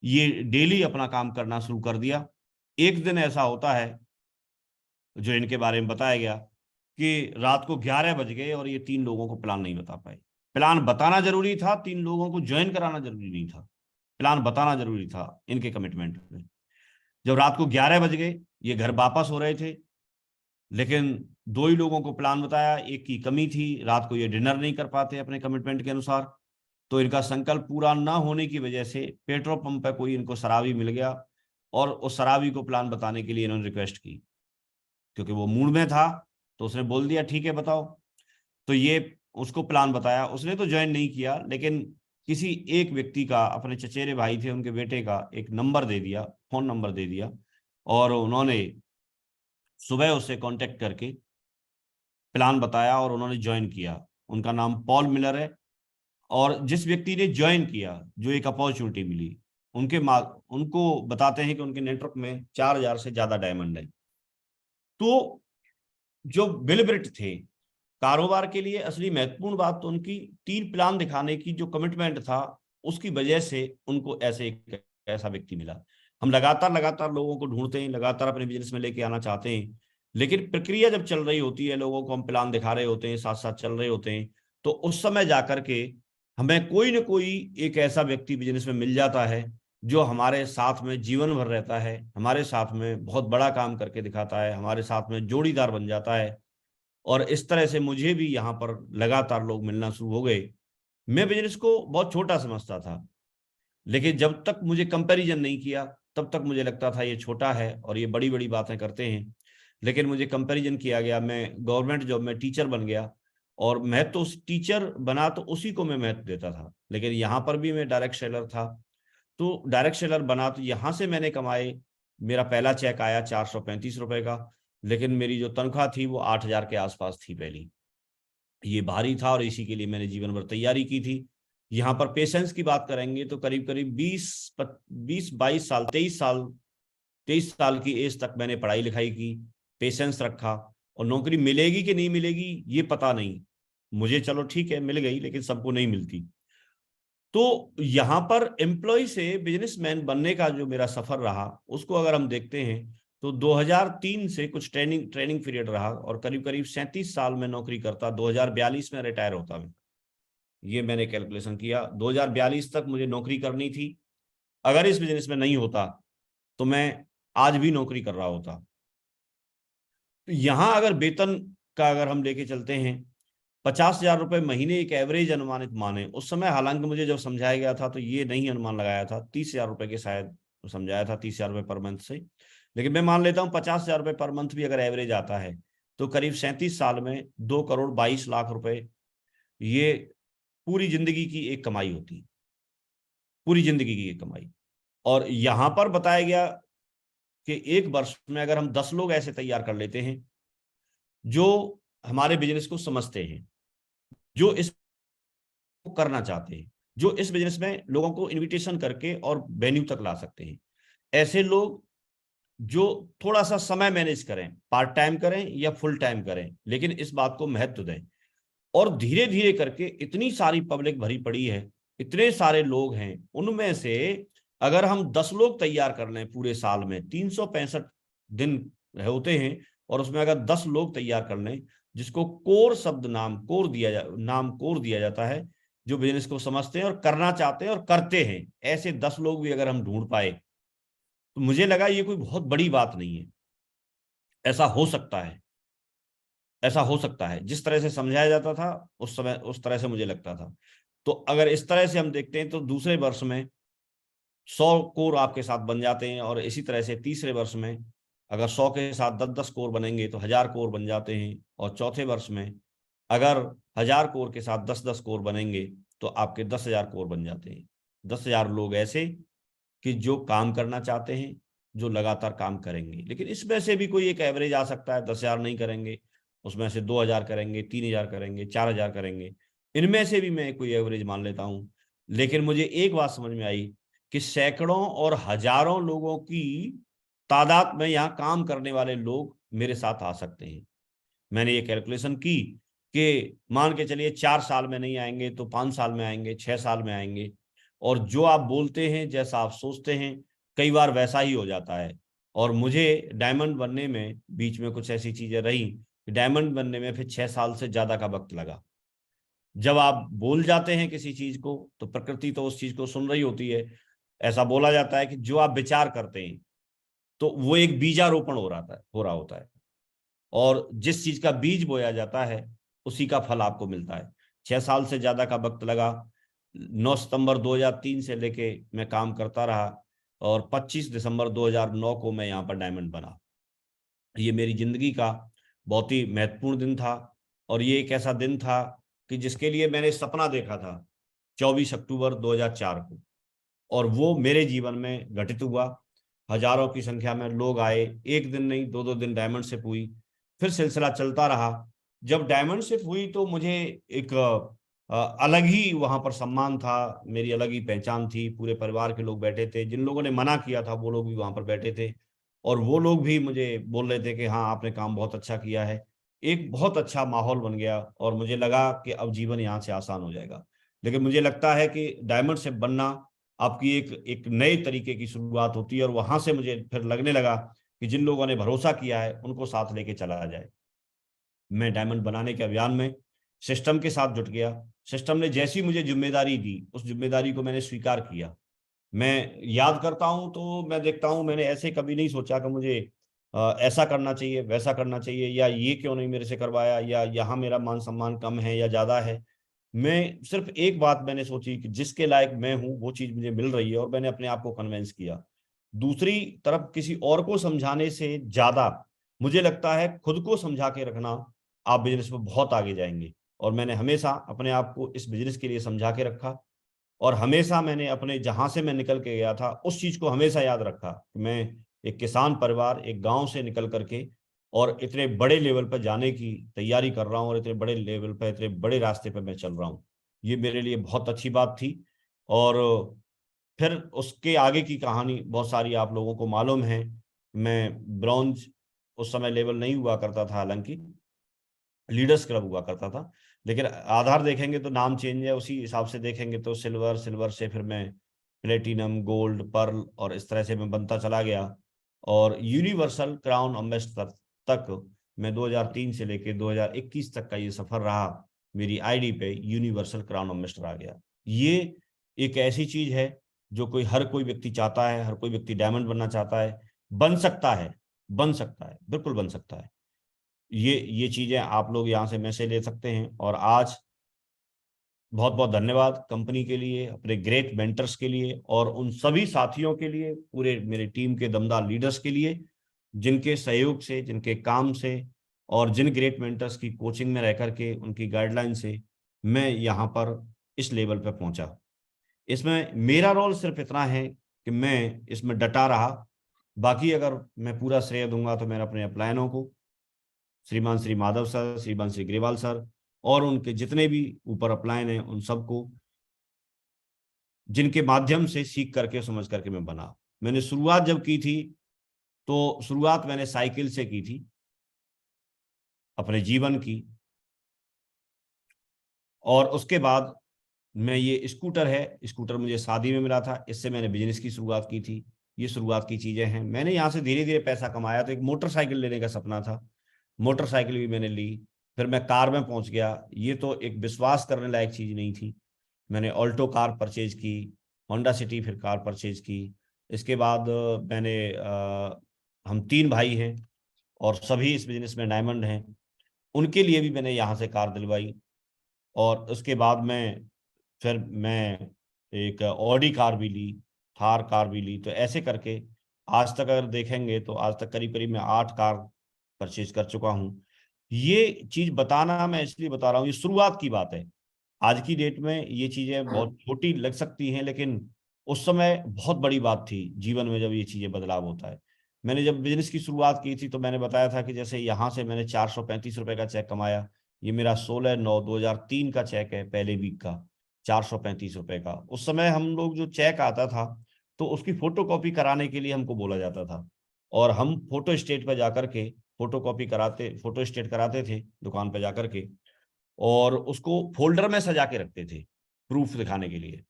[SPEAKER 3] ये डेली अपना काम करना शुरू कर दिया। एक दिन ऐसा होता है जो इनके बारे में बताया गया कि रात को 11 बज गए और ये 3 लोगों को प्लान नहीं बता पाए। प्लान बताना जरूरी था, 3 लोगों को ज्वाइन कराना जरूरी नहीं था, प्लान बताना जरूरी था इनके कमिटमेंट में। जब रात को 11 बज गए, ये घर वापस हो रहे थे, लेकिन 2 ही लोगों को प्लान बताया, एक की कमी थी, रात को ये डिनर नहीं कर पाते अपने कमिटमेंट के अनुसार। तो इनका संकल्प पूरा ना होने की वजह से पेट्रोल पंप पर कोई इनको शराबी मिल गया और उस शराबी को प्लान बताने के लिए इन्होंने रिक्वेस्ट की, क्योंकि वो मूड में था तो उसने बोल दिया ठीक है बताओ। तो ये उसको प्लान बताया, उसने तो ज्वाइन नहीं किया, लेकिन किसी एक व्यक्ति का, अपने चचेरे भाई थे उनके बेटे का एक नंबर दे दिया, फोन नंबर दे दिया, और उन्होंने सुबह उससे कांटेक्ट करके प्लान बताया और उन्होंने ज्वाइन किया। उनका नाम पॉल मिलर है। और जिस व्यक्ति ने ज्वाइन किया, जो एक अपॉर्चुनिटी मिली, उनको बताते हैं कि उनके नेटवर्क में 4000 से ज्यादा डायमंड है। तो जो बिल ब्रिट थे, कारोबार के लिए असली महत्वपूर्ण बात तो उनकी 3 प्लान दिखाने की जो कमिटमेंट था, उसकी वजह से उनको ऐसा व्यक्ति मिला। हम लगातार लोगों को ढूंढते हैं, लगातार अपने बिजनेस में लेके आना चाहते हैं, लेकिन प्रक्रिया जब चल रही होती है, लोगों को हम प्लान दिखा रहे होते हैं, साथ साथ चल रहे होते हैं, तो उस समय जाकर के हमें कोई ना कोई एक ऐसा व्यक्ति बिजनेस में मिल जाता है जो हमारे साथ में जीवन भर रहता है, हमारे साथ में बहुत बड़ा काम करके दिखाता है, हमारे साथ में जोड़ीदार बन जाता है। और इस तरह से मुझे भी यहाँ पर लगातार लोग मिलना शुरू हो गए। मैं बिजनेस को बहुत छोटा समझता था, लेकिन जब तक मुझे कंपैरिजन नहीं किया तब तक मुझे लगता था ये छोटा है और ये बड़ी बड़ी बातें करते हैं। लेकिन मुझे कंपैरिजन किया गया, मैं गवर्नमेंट जॉब में टीचर बन गया, और मैं तो उस टीचर बना तो उसी को मैं महत्व देता था, लेकिन यहाँ पर भी मैं डायरेक्ट सेलर था। तो डायरेक्ट सेलर बना तो यहाँ से मैंने कमाए, मेरा पहला चेक आया 435 रुपए का, लेकिन मेरी जो तनख्वाह थी वो 8000 के आसपास थी पहली। ये भारी था और इसी के लिए मैंने जीवन भर तैयारी की थी। यहाँ पर पेशेंस की बात करेंगे तो करीब करीब 22 साल 23 साल की एज तक मैंने पढ़ाई लिखाई की, पेशेंस रखा, और नौकरी मिलेगी कि नहीं मिलेगी ये पता नहीं मुझे, चलो ठीक है मिल गई, लेकिन सबको नहीं मिलती। तो यहाँ पर एम्प्लॉय से बिजनेसमैन बनने का जो मेरा सफर रहा, उसको अगर हम देखते हैं तो 2003 से कुछ ट्रेनिंग पीरियड रहा, और करीब करीब 37 साल में नौकरी करता, 2042 में रिटायर होता मैं। ये मैंने कैलकुलेशन किया, 2042 तक मुझे नौकरी करनी थी। अगर इस बिजनेस में नहीं होता तो मैं आज भी नौकरी कर रहा होता। तो यहाँ अगर वेतन का अगर हम लेके चलते हैं, 50,000 रुपए महीने एक एवरेज अनुमानित माने उस समय, हालांकि मुझे जब समझाया गया था तो ये नहीं अनुमान लगाया था, 30,000 रुपए के शायद समझाया था, 30,000 रुपए पर मंथ से, लेकिन मैं मान लेता हूँ 50,000 रुपए पर मंथ भी अगर एवरेज आता है तो करीब 37 साल में 2,22,00,000 रुपए ये पूरी जिंदगी की एक कमाई होती, पूरी जिंदगी की एक कमाई। और यहां पर बताया गया कि एक वर्ष में अगर हम 10 लोग ऐसे तैयार कर लेते हैं जो हमारे बिजनेस को समझते हैं, जो इस करना चाहते हैं, जो इस बिजनेस में लोगों को इनविटेशन करके और वेन्यू तक ला सकते हैं, ऐसे लोग जो थोड़ा सा समय मैनेज करें, पार्ट टाइम करें या फुल टाइम करें, लेकिन इस बात को महत्व दें। और धीरे धीरे करके इतनी सारी पब्लिक भरी पड़ी है, इतने सारे लोग हैं, उनमें से अगर हम 10 लोग तैयार कर लें पूरे साल में, 365 दिन होते हैं, और उसमें अगर 10 लोग तैयार कर लें, जिसको कोर शब्द नाम कोर दिया जाता है, जो बिजनेस को समझते हैं और करना चाहते हैं और करते हैं, ऐसे 10 लोग भी अगर हम ढूंढ पाए तो मुझे लगा ये कोई बहुत बड़ी बात नहीं है। ऐसा हो सकता है, ऐसा हो सकता है, जिस तरह से समझाया जाता था उस समय, उस तरह से मुझे लगता था। तो अगर इस तरह से हम देखते हैं तो दूसरे वर्ष में 100 कोर आपके साथ बन जाते हैं, और इसी तरह से तीसरे वर्ष में अगर 100 के साथ 10-10 कोर बनेंगे तो 1000 कोर बन जाते हैं, और चौथे वर्ष में अगर 1000 कोर के साथ 10-10 कोर बनेंगे तो आपके 10,000 कोर बन जाते हैं। 10,000 लोग ऐसे कि जो काम करना चाहते हैं, जो लगातार काम करेंगे, लेकिन इसमें से भी कोई एक एवरेज आ सकता है, 10,000 नहीं करेंगे, उसमें से 2,000 करेंगे, 3,000 करेंगे, 4,000 करेंगे, इनमें से भी मैं कोई एवरेज मान लेता हूं। लेकिन मुझे एक बात समझ में आई कि सैकड़ों और हजारों लोगों की तादाद में यहाँ काम करने वाले लोग मेरे साथ आ सकते हैं। मैंने ये कैलकुलेशन की कि मान के चलिए 4 साल में नहीं आएंगे तो 5 साल में आएंगे, 6 साल में आएंगे, और जो आप बोलते हैं, जैसा आप सोचते हैं, कई बार वैसा ही हो जाता है। और मुझे डायमंड बनने में बीच में कुछ ऐसी चीजें रही कि डायमंड बनने में फिर 6 साल से ज्यादा का वक्त लगा। जब आप बोल जाते हैं किसी चीज को तो प्रकृति तो उस चीज को सुन रही होती है। ऐसा बोला जाता है कि जो आप विचार करते हैं तो वो एक बीजारोपण हो रहा होता है, और जिस चीज का बीज बोया जाता है उसी का फल आपको मिलता है। 6 साल से ज्यादा का वक्त लगा। 9 सितंबर 2003 से लेके मैं काम करता रहा और 25 दिसंबर 2009 को मैं यहाँ पर डायमंड बना। ये मेरी जिंदगी का बहुत ही महत्वपूर्ण दिन था, और ये एक ऐसा दिन था कि जिसके लिए मैंने सपना देखा था 24 अक्टूबर 2004 को, और वो मेरे जीवन में घटित हुआ। हजारों की संख्या में लोग आए, एक दिन नहीं 2-2 दिन डायमंड शिप हुई, फिर सिलसिला चलता रहा। जब डायमंड शिप हुई तो मुझे एक अलग ही वहां पर सम्मान था, मेरी अलग ही पहचान थी। पूरे परिवार के लोग बैठे थे, जिन लोगों ने मना किया था वो लोग भी वहां पर बैठे थे, और वो लोग भी मुझे बोल रहे थे कि हाँ आपने काम बहुत अच्छा किया है। एक बहुत अच्छा माहौल बन गया और मुझे लगा कि अब जीवन यहाँ से आसान हो जाएगा। लेकिन मुझे लगता है कि डायमंड शिप बनना आपकी एक एक नए तरीके की शुरुआत होती है, और वहां से मुझे फिर लगने लगा कि जिन लोगों ने भरोसा किया है उनको साथ लेके चला जाए। मैं डायमंड बनाने के अभियान में सिस्टम के साथ जुट गया। सिस्टम ने जैसी मुझे जिम्मेदारी दी उस जिम्मेदारी को मैंने स्वीकार किया। मैं याद करता हूं तो मैं देखता हूं मैंने ऐसे कभी नहीं सोचा कि मुझे ऐसा करना चाहिए वैसा करना चाहिए, या ये क्यों नहीं मेरे से करवाया, या यहाँ मेरा मान सम्मान कम है या ज्यादा है। मैं सिर्फ एक बात मैंने सोची कि जिसके लायक मैं हूं वो चीज मुझे मिल रही है, और मैंने अपने आप को कन्विंस किया। दूसरी तरफ किसी और को समझाने से ज्यादा मुझे लगता है खुद को समझा के रखना, आप बिजनेस में बहुत आगे जाएंगे। और मैंने हमेशा अपने आप को इस बिजनेस के लिए समझा के रखा, और हमेशा मैंने अपने जहां से मैं निकल के गया था उस चीज को हमेशा याद रखा कि मैं एक किसान परिवार, एक गांव से निकल करके और इतने बड़े लेवल पर जाने की तैयारी कर रहा हूँ, और इतने बड़े लेवल पर इतने बड़े रास्ते पर मैं चल रहा हूँ। ये मेरे लिए बहुत अच्छी बात थी। और फिर उसके आगे की कहानी बहुत सारी आप लोगों को मालूम है। मैं ब्रॉन्ज उस समय लेवल नहीं हुआ करता था, हालांकि लीडर्स क्लब हुआ करता था, लेकिन आधार देखेंगे तो नाम चेंज है, उसी हिसाब से देखेंगे तो सिल्वर, सिल्वर से फिर मैं प्लेटिनम, गोल्ड, पर्ल, और इस तरह से मैं बनता चला गया। और यूनिवर्सल क्राउन एम्बेसडर तक मैं 2003 से लेकर 2021 तक का ये सफर रहा। मेरी आईडी पे यूनिवर्सल क्राउन एम्बेसडर आ गया। ये एक ऐसी चीज है जो हर कोई व्यक्ति चाहता है, हर कोई व्यक्ति डायमंड बनना चाहता है, बन सकता है, बन सकता है, बिल्कुल बन सकता है। ये चीजें आप लोग यहाँ से मैसेज ले सकते हैं। और आज बहुत बहुत धन्यवाद कंपनी के लिए, अपने ग्रेट मेंटर्स के लिए, और उन सभी साथियों के लिए, पूरे मेरे टीम के दमदार लीडर्स के लिए, जिनके सहयोग से, जिनके काम से, और जिन ग्रेट मेंटर्स की कोचिंग में रह करके उनकी गाइडलाइन से मैं यहाँ पर इस लेवल पर पहुंचा। इसमें मेरा रोल सिर्फ इतना है कि मैं इसमें डटा रहा। बाकी अगर मैं पूरा श्रेय दूंगा तो मैं अपने अपलायनों को, श्रीमान श्री माधव सर, श्रीमान श्री ग्रेवाल सर, और उनके जितने भी ऊपर अपलाइन हैं उन सबको, जिनके माध्यम से सीख करके समझ करके मैं बना। मैंने शुरुआत जब की थी तो शुरुआत मैंने साइकिल से की थी अपने जीवन की, और उसके बाद मैं ये स्कूटर है, स्कूटर मुझे शादी में मिला था, इससे मैंने बिजनेस की शुरुआत की थी। ये शुरुआत की चीजें हैं। मैंने यहाँ से धीरे धीरे पैसा कमाया, तो एक मोटरसाइकिल लेने का सपना था, मोटरसाइकिल भी मैंने ली। फिर मैं कार में पहुंच गया। ये तो एक विश्वास करने लायक चीज नहीं थी। मैंने ऑल्टो कार परचेज की, होंडा सिटी फिर कार परचेज की। इसके बाद हम 3 भाई हैं और सभी इस बिजनेस में डायमंड हैं, उनके लिए भी मैंने यहाँ से कार दिलवाई। और उसके बाद में फिर मैं एक ऑडी कार भी ली, थार कार भी ली। तो ऐसे करके आज तक अगर देखेंगे तो आज तक करीब करीब मैं 8 कार परचेज कर चुका हूँ। ये चीज बताना मैं इसलिए बता रहा हूँ, ये शुरुआत की बात है। आज की डेट में ये चीजें बहुत छोटी लग सकती हैं, लेकिन उस समय बहुत बड़ी बात थी जीवन में जब ये चीजें बदलाव होता है। मैंने जब बिजनेस की शुरुआत की थी तो मैंने बताया था कि जैसे यहाँ से मैंने 435 रुपए का चेक कमाया। ये मेरा 16/9/2003 का चेक है, पहले वीक का, 435 रुपए का। उस समय हम लोग जो चेक आता था तो उसकी फोटो कॉपी कराने के लिए हमको बोला जाता था, और हम फोटो स्टेट पर जाकर के फोटो कॉपी कराते, फोटो स्टेट कराते थे दुकान पर जाकर के, और उसको फोल्डर में सजा के रखते थे प्रूफ दिखाने के लिए।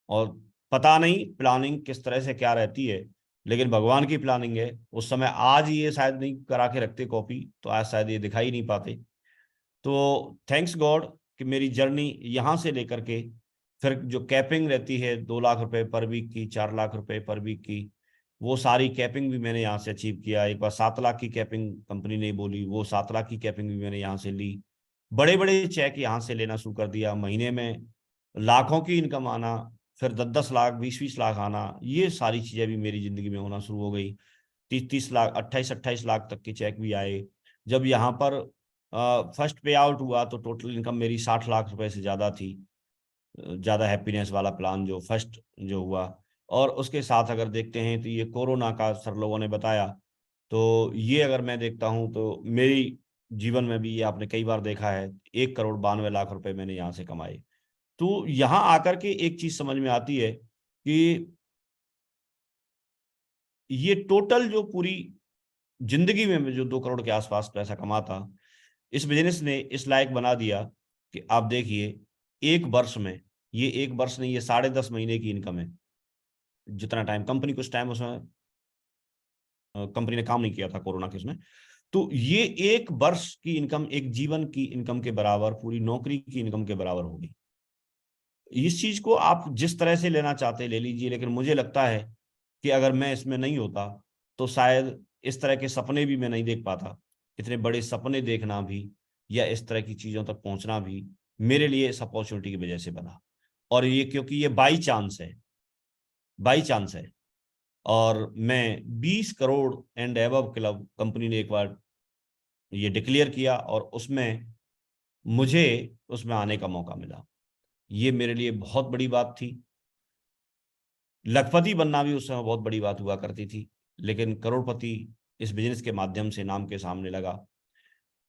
[SPEAKER 3] और पता नहीं प्लानिंग किस तरह से क्या रहती है, लेकिन भगवान की प्लानिंग है, उस समय आज ये शायद नहीं करा के रखते कॉपी, तो आज शायद ये दिखाई नहीं पाते। तो थैंक्स गॉड कि मेरी जर्नी यहाँ से लेकर के फिर जो कैपिंग रहती है 2 लाख रुपए पर वीक की, 4 लाख रुपए पर वीक की, वो सारी कैपिंग भी मैंने यहाँ से अचीव किया। एक बार 7 लाख की कैपिंग कंपनी ने बोली, वो 7 लाख की कैपिंग भी मैंने यहाँ से ली। बड़े बड़े चेक यहाँ से लेना शुरू कर दिया, महीने में लाखों की इनकम आना, फिर 10-10 लाख 20-20 लाख आना, ये सारी चीजें भी मेरी जिंदगी में होना शुरू हो गई। 30-30 लाख 28-28 लाख तक के चेक भी आए। जब यहाँ पर फर्स्ट पे आउट हुआ तो टोटल इनकम मेरी 60 लाख रुपए से ज्यादा थी। ज्यादा हैप्पीनेस वाला प्लान जो फर्स्ट जो हुआ। और उसके साथ अगर देखते हैं तो ये कोरोना का सर लोगों ने बताया, तो ये अगर मैं देखता हूं तो मेरी जीवन में भी ये आपने कई बार देखा है, 1,92,00,000 रुपए मैंने यहाँ से कमाए। तो यहाँ आकर के एक चीज समझ में आती है कि ये टोटल जो पूरी जिंदगी में जो 2 करोड़ के आसपास पैसा कमाता, इस बिजनेस ने इस लायक बना दिया कि आप देखिए एक वर्ष में, ये एक वर्ष नहीं, ये 10.5 महीने की इनकम है। जितना टाइम कंपनी, कुछ टाइम उसमें कंपनी ने काम नहीं किया था कोरोना के उसमें, तो ये एक वर्ष की इनकम एक जीवन की इनकम के बराबर, पूरी नौकरी की इनकम के बराबर होगी। इस चीज को आप जिस तरह से लेना चाहते ले लीजिए, लेकिन मुझे लगता है कि अगर मैं इसमें नहीं होता तो शायद इस तरह के सपने भी मैं नहीं देख पाता। इतने बड़े सपने देखना भी या इस तरह की चीजों तक पहुंचना भी मेरे लिए इस अपॉर्चुनिटी की वजह से बना। और ये क्योंकि ये बाई चांस है, बाई चांस है। और मैं 20 crore and above club company ने एक बार ये डिक्लेयर किया और उसमें मुझे उसमें आने का मौका मिला। ये मेरे लिए बहुत बड़ी बात थी। लखपति बनना भी उस समय बहुत बड़ी बात हुआ करती थी, लेकिन करोड़पति इस बिजनेस के माध्यम से नाम के सामने लगा।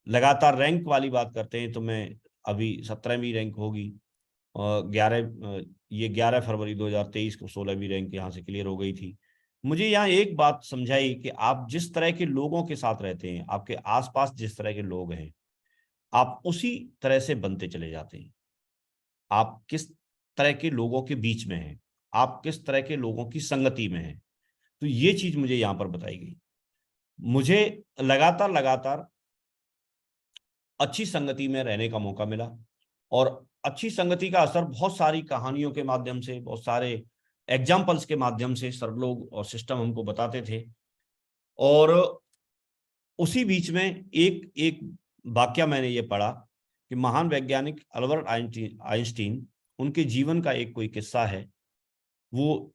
[SPEAKER 3] लगातार रैंक वाली बात करते हैं तो मैं अभी 17वीं रैंक होगी, और 11 फरवरी 2023 को 16वीं रैंक यहाँ से क्लियर हो गई थी। मुझे यहाँ एक बात समझाई कि आप जिस तरह के लोगों के साथ रहते हैं, आपके आसपास जिस तरह के लोग हैं, आप उसी तरह से बनते चले जाते हैं। आप किस तरह के लोगों के बीच में हैं, आप किस तरह के लोगों की संगति में हैं, तो ये चीज मुझे यहाँ पर बताई गई। मुझे लगातार अच्छी संगति में रहने का मौका मिला, और अच्छी संगति का असर बहुत सारी कहानियों के माध्यम से, बहुत सारे एग्जाम्पल्स के माध्यम से सर लोग और सिस्टम हमको बताते थे। और उसी बीच में एक एक वाक्य मैंने ये पढ़ा कि महान वैज्ञानिक अल्बर्ट आइंस्टीन, उनके जीवन का एक कोई किस्सा है। वो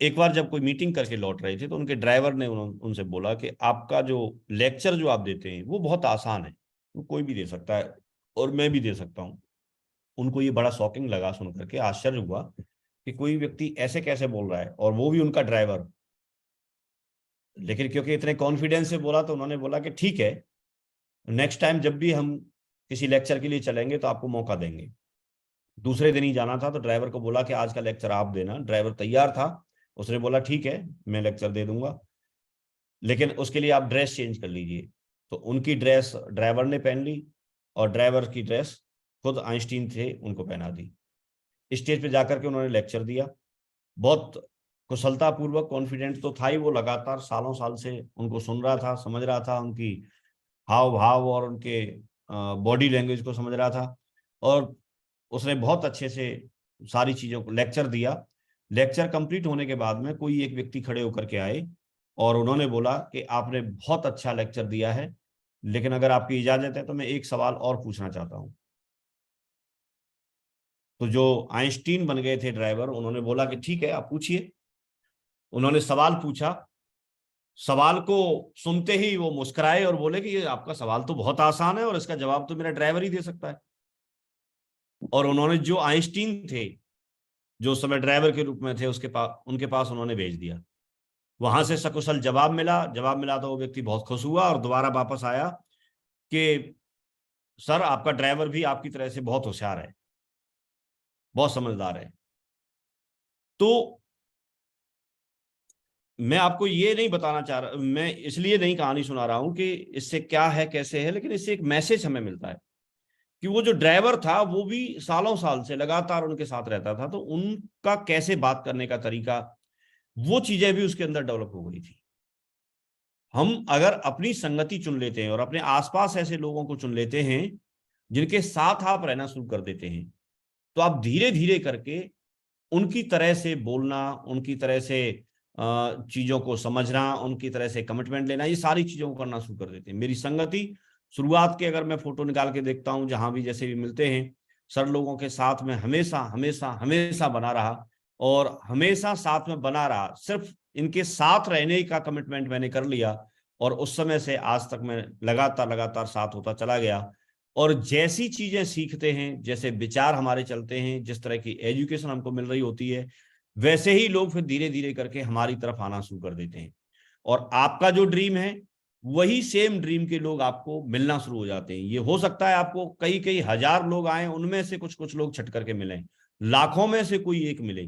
[SPEAKER 3] एक बार जब कोई मीटिंग करके लौट रहे थे तो उनके ड्राइवर ने उनसे बोला कि आपका जो लेक्चर जो आप देते हैं वो बहुत आसान है, वो कोई भी दे सकता है और मैं भी दे सकता हूँ। उनको ये बड़ा शॉकिंग लगा, सुन करके आश्चर्य हुआ कि कोई व्यक्ति ऐसे कैसे बोल रहा है, और वो भी उनका ड्राइवर। लेकिन क्योंकि इतने कॉन्फिडेंस से बोला तो उन्होंने बोला कि ठीक है, नेक्स्ट टाइम जब भी हम किसी लेक्चर के लिए चलेंगे तो आपको मौका देंगे। दूसरे दिन ही जाना था तो ड्राइवर को बोला कि आज का लेक्चर आप देना। ड्राइवर तैयार था, उसने बोला ठीक है मैं लेक्चर दे दूंगा, लेकिन उसके लिए आप ड्रेस चेंज कर लीजिए। तो उनकी ड्रेस ड्राइवर ने पहन ली और ड्राइवर की ड्रेस खुद आइंस्टीन थे उनको पहना दी। स्टेज पे जाकर के उन्होंने लेक्चर दिया। बहुत कुशलतापूर्वक, कॉन्फिडेंट तो था ही वो, लगातार सालों साल से उनको सुन रहा था, समझ रहा था, उनकी हाव भाव और उनके बॉडी लैंग्वेज को समझ रहा था। और उसने बहुत अच्छे से सारी चीजों को लेक्चर दिया। लेक्चर कंप्लीट होने के बाद में कोई एक व्यक्ति खड़े होकर के आए और उन्होंने बोला कि आपने बहुत अच्छा लेक्चर दिया है, लेकिन अगर आपकी इजाजत है तो मैं एक सवाल और पूछना चाहता हूं। तो जो आइंस्टीन बन गए थे ड्राइवर, उन्होंने बोला कि ठीक है आप पूछिए। उन्होंने सवाल पूछा। सवाल को सुनते ही वो मुस्कुराए और बोले कि ये आपका सवाल तो बहुत आसान है और इसका जवाब तो मेरा ड्राइवर ही दे सकता है। और उन्होंने जो आइंस्टीन थे, जो उस समय ड्राइवर के रूप में थे, उनके पास उन्होंने भेज दिया। वहां से सकुशल जवाब मिला तो वो व्यक्ति बहुत खुश हुआ और दोबारा वापस आया कि सर आपका ड्राइवर भी आपकी तरह से बहुत होशियार है, बहुत समझदार है। तो मैं आपको ये नहीं बताना चाह रहा, मैं इसलिए नहीं कहानी सुना रहा हूं कि इससे क्या है कैसे है, लेकिन इससे एक मैसेज हमें मिलता है कि वो जो ड्राइवर था वो भी सालों साल से लगातार उनके साथ रहता था, तो उनका कैसे बात करने का तरीका, वो चीजें भी उसके अंदर डेवलप हो गई थी। हम अगर अपनी संगति चुन लेते हैं और अपने आसपास ऐसे लोगों को चुन लेते हैं जिनके साथ आप रहना शुरू कर देते हैं, तो आप धीरे धीरे करके उनकी तरह से बोलना, उनकी तरह से चीजों को समझना, उनकी तरह से कमिटमेंट लेना, ये सारी चीजों को करना शुरू कर देते हैं। मेरी संगति शुरुआत के अगर मैं फोटो निकाल के देखता हूं, जहां भी जैसे भी मिलते हैं, सर लोगों के साथ में हमेशा हमेशा हमेशा बना रहा और हमेशा साथ में बना रहा। सिर्फ इनके साथ रहने का कमिटमेंट मैंने कर लिया और उस समय से आज तक मैं लगातार लगातार साथ होता चला गया। और जैसी चीजें सीखते हैं, जैसे विचार हमारे चलते हैं, जिस तरह की एजुकेशन हमको मिल रही होती है, वैसे ही लोग फिर धीरे धीरे करके हमारी तरफ आना शुरू कर देते हैं। और आपका जो ड्रीम है, वही सेम ड्रीम के लोग आपको मिलना शुरू हो जाते हैं। ये हो सकता है आपको कई कई हजार लोग आए, उनमें से कुछ कुछ लोग छट करके मिले, लाखों में से कोई एक मिले,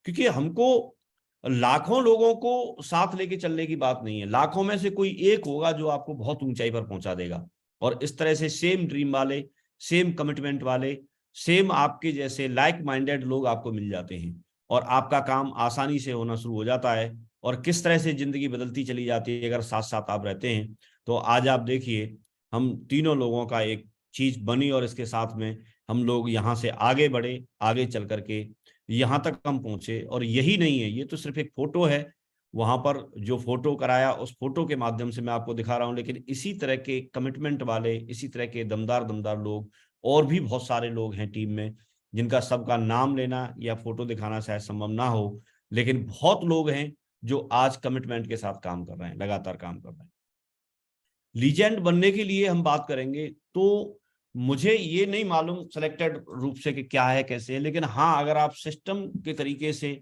[SPEAKER 3] क्योंकि हमको लाखों लोगों को साथ लेके चलने की बात नहीं है, लाखों में से कोई एक होगा जो आपको बहुत ऊंचाई पर पहुंचा देगा। और इस तरह से सेम ड्रीम वाले, सेम कमिटमेंट वाले, सेम आपके जैसे लाइक माइंडेड लोग आपको मिल जाते हैं और आपका काम आसानी से होना शुरू हो जाता है। और किस तरह से जिंदगी बदलती चली जाती है अगर साथ साथ आप रहते हैं। तो आज आप देखिए, हम तीनों लोगों का एक चीज बनी और इसके साथ में हम लोग यहाँ से आगे बढ़े, आगे चल करके यहाँ तक हम पहुंचे। और यही नहीं है, ये तो सिर्फ एक फोटो है, वहां पर जो फोटो कराया उस फोटो के माध्यम से मैं आपको दिखा रहा हूं, लेकिन इसी तरह के कमिटमेंट वाले, इसी तरह के दमदार दमदार लोग और भी बहुत सारे लोग हैं टीम में, जिनका सबका नाम लेना या फोटो दिखाना शायद संभव ना हो, लेकिन बहुत लोग हैं जो आज कमिटमेंट के साथ काम कर रहे हैं, लगातार काम कर रहे हैं। लीजेंड बनने के लिए हम बात करेंगे तो मुझे ये नहीं मालूम सिलेक्टेड रूप से कि क्या है कैसे है, लेकिन हाँ, अगर आप सिस्टम के तरीके से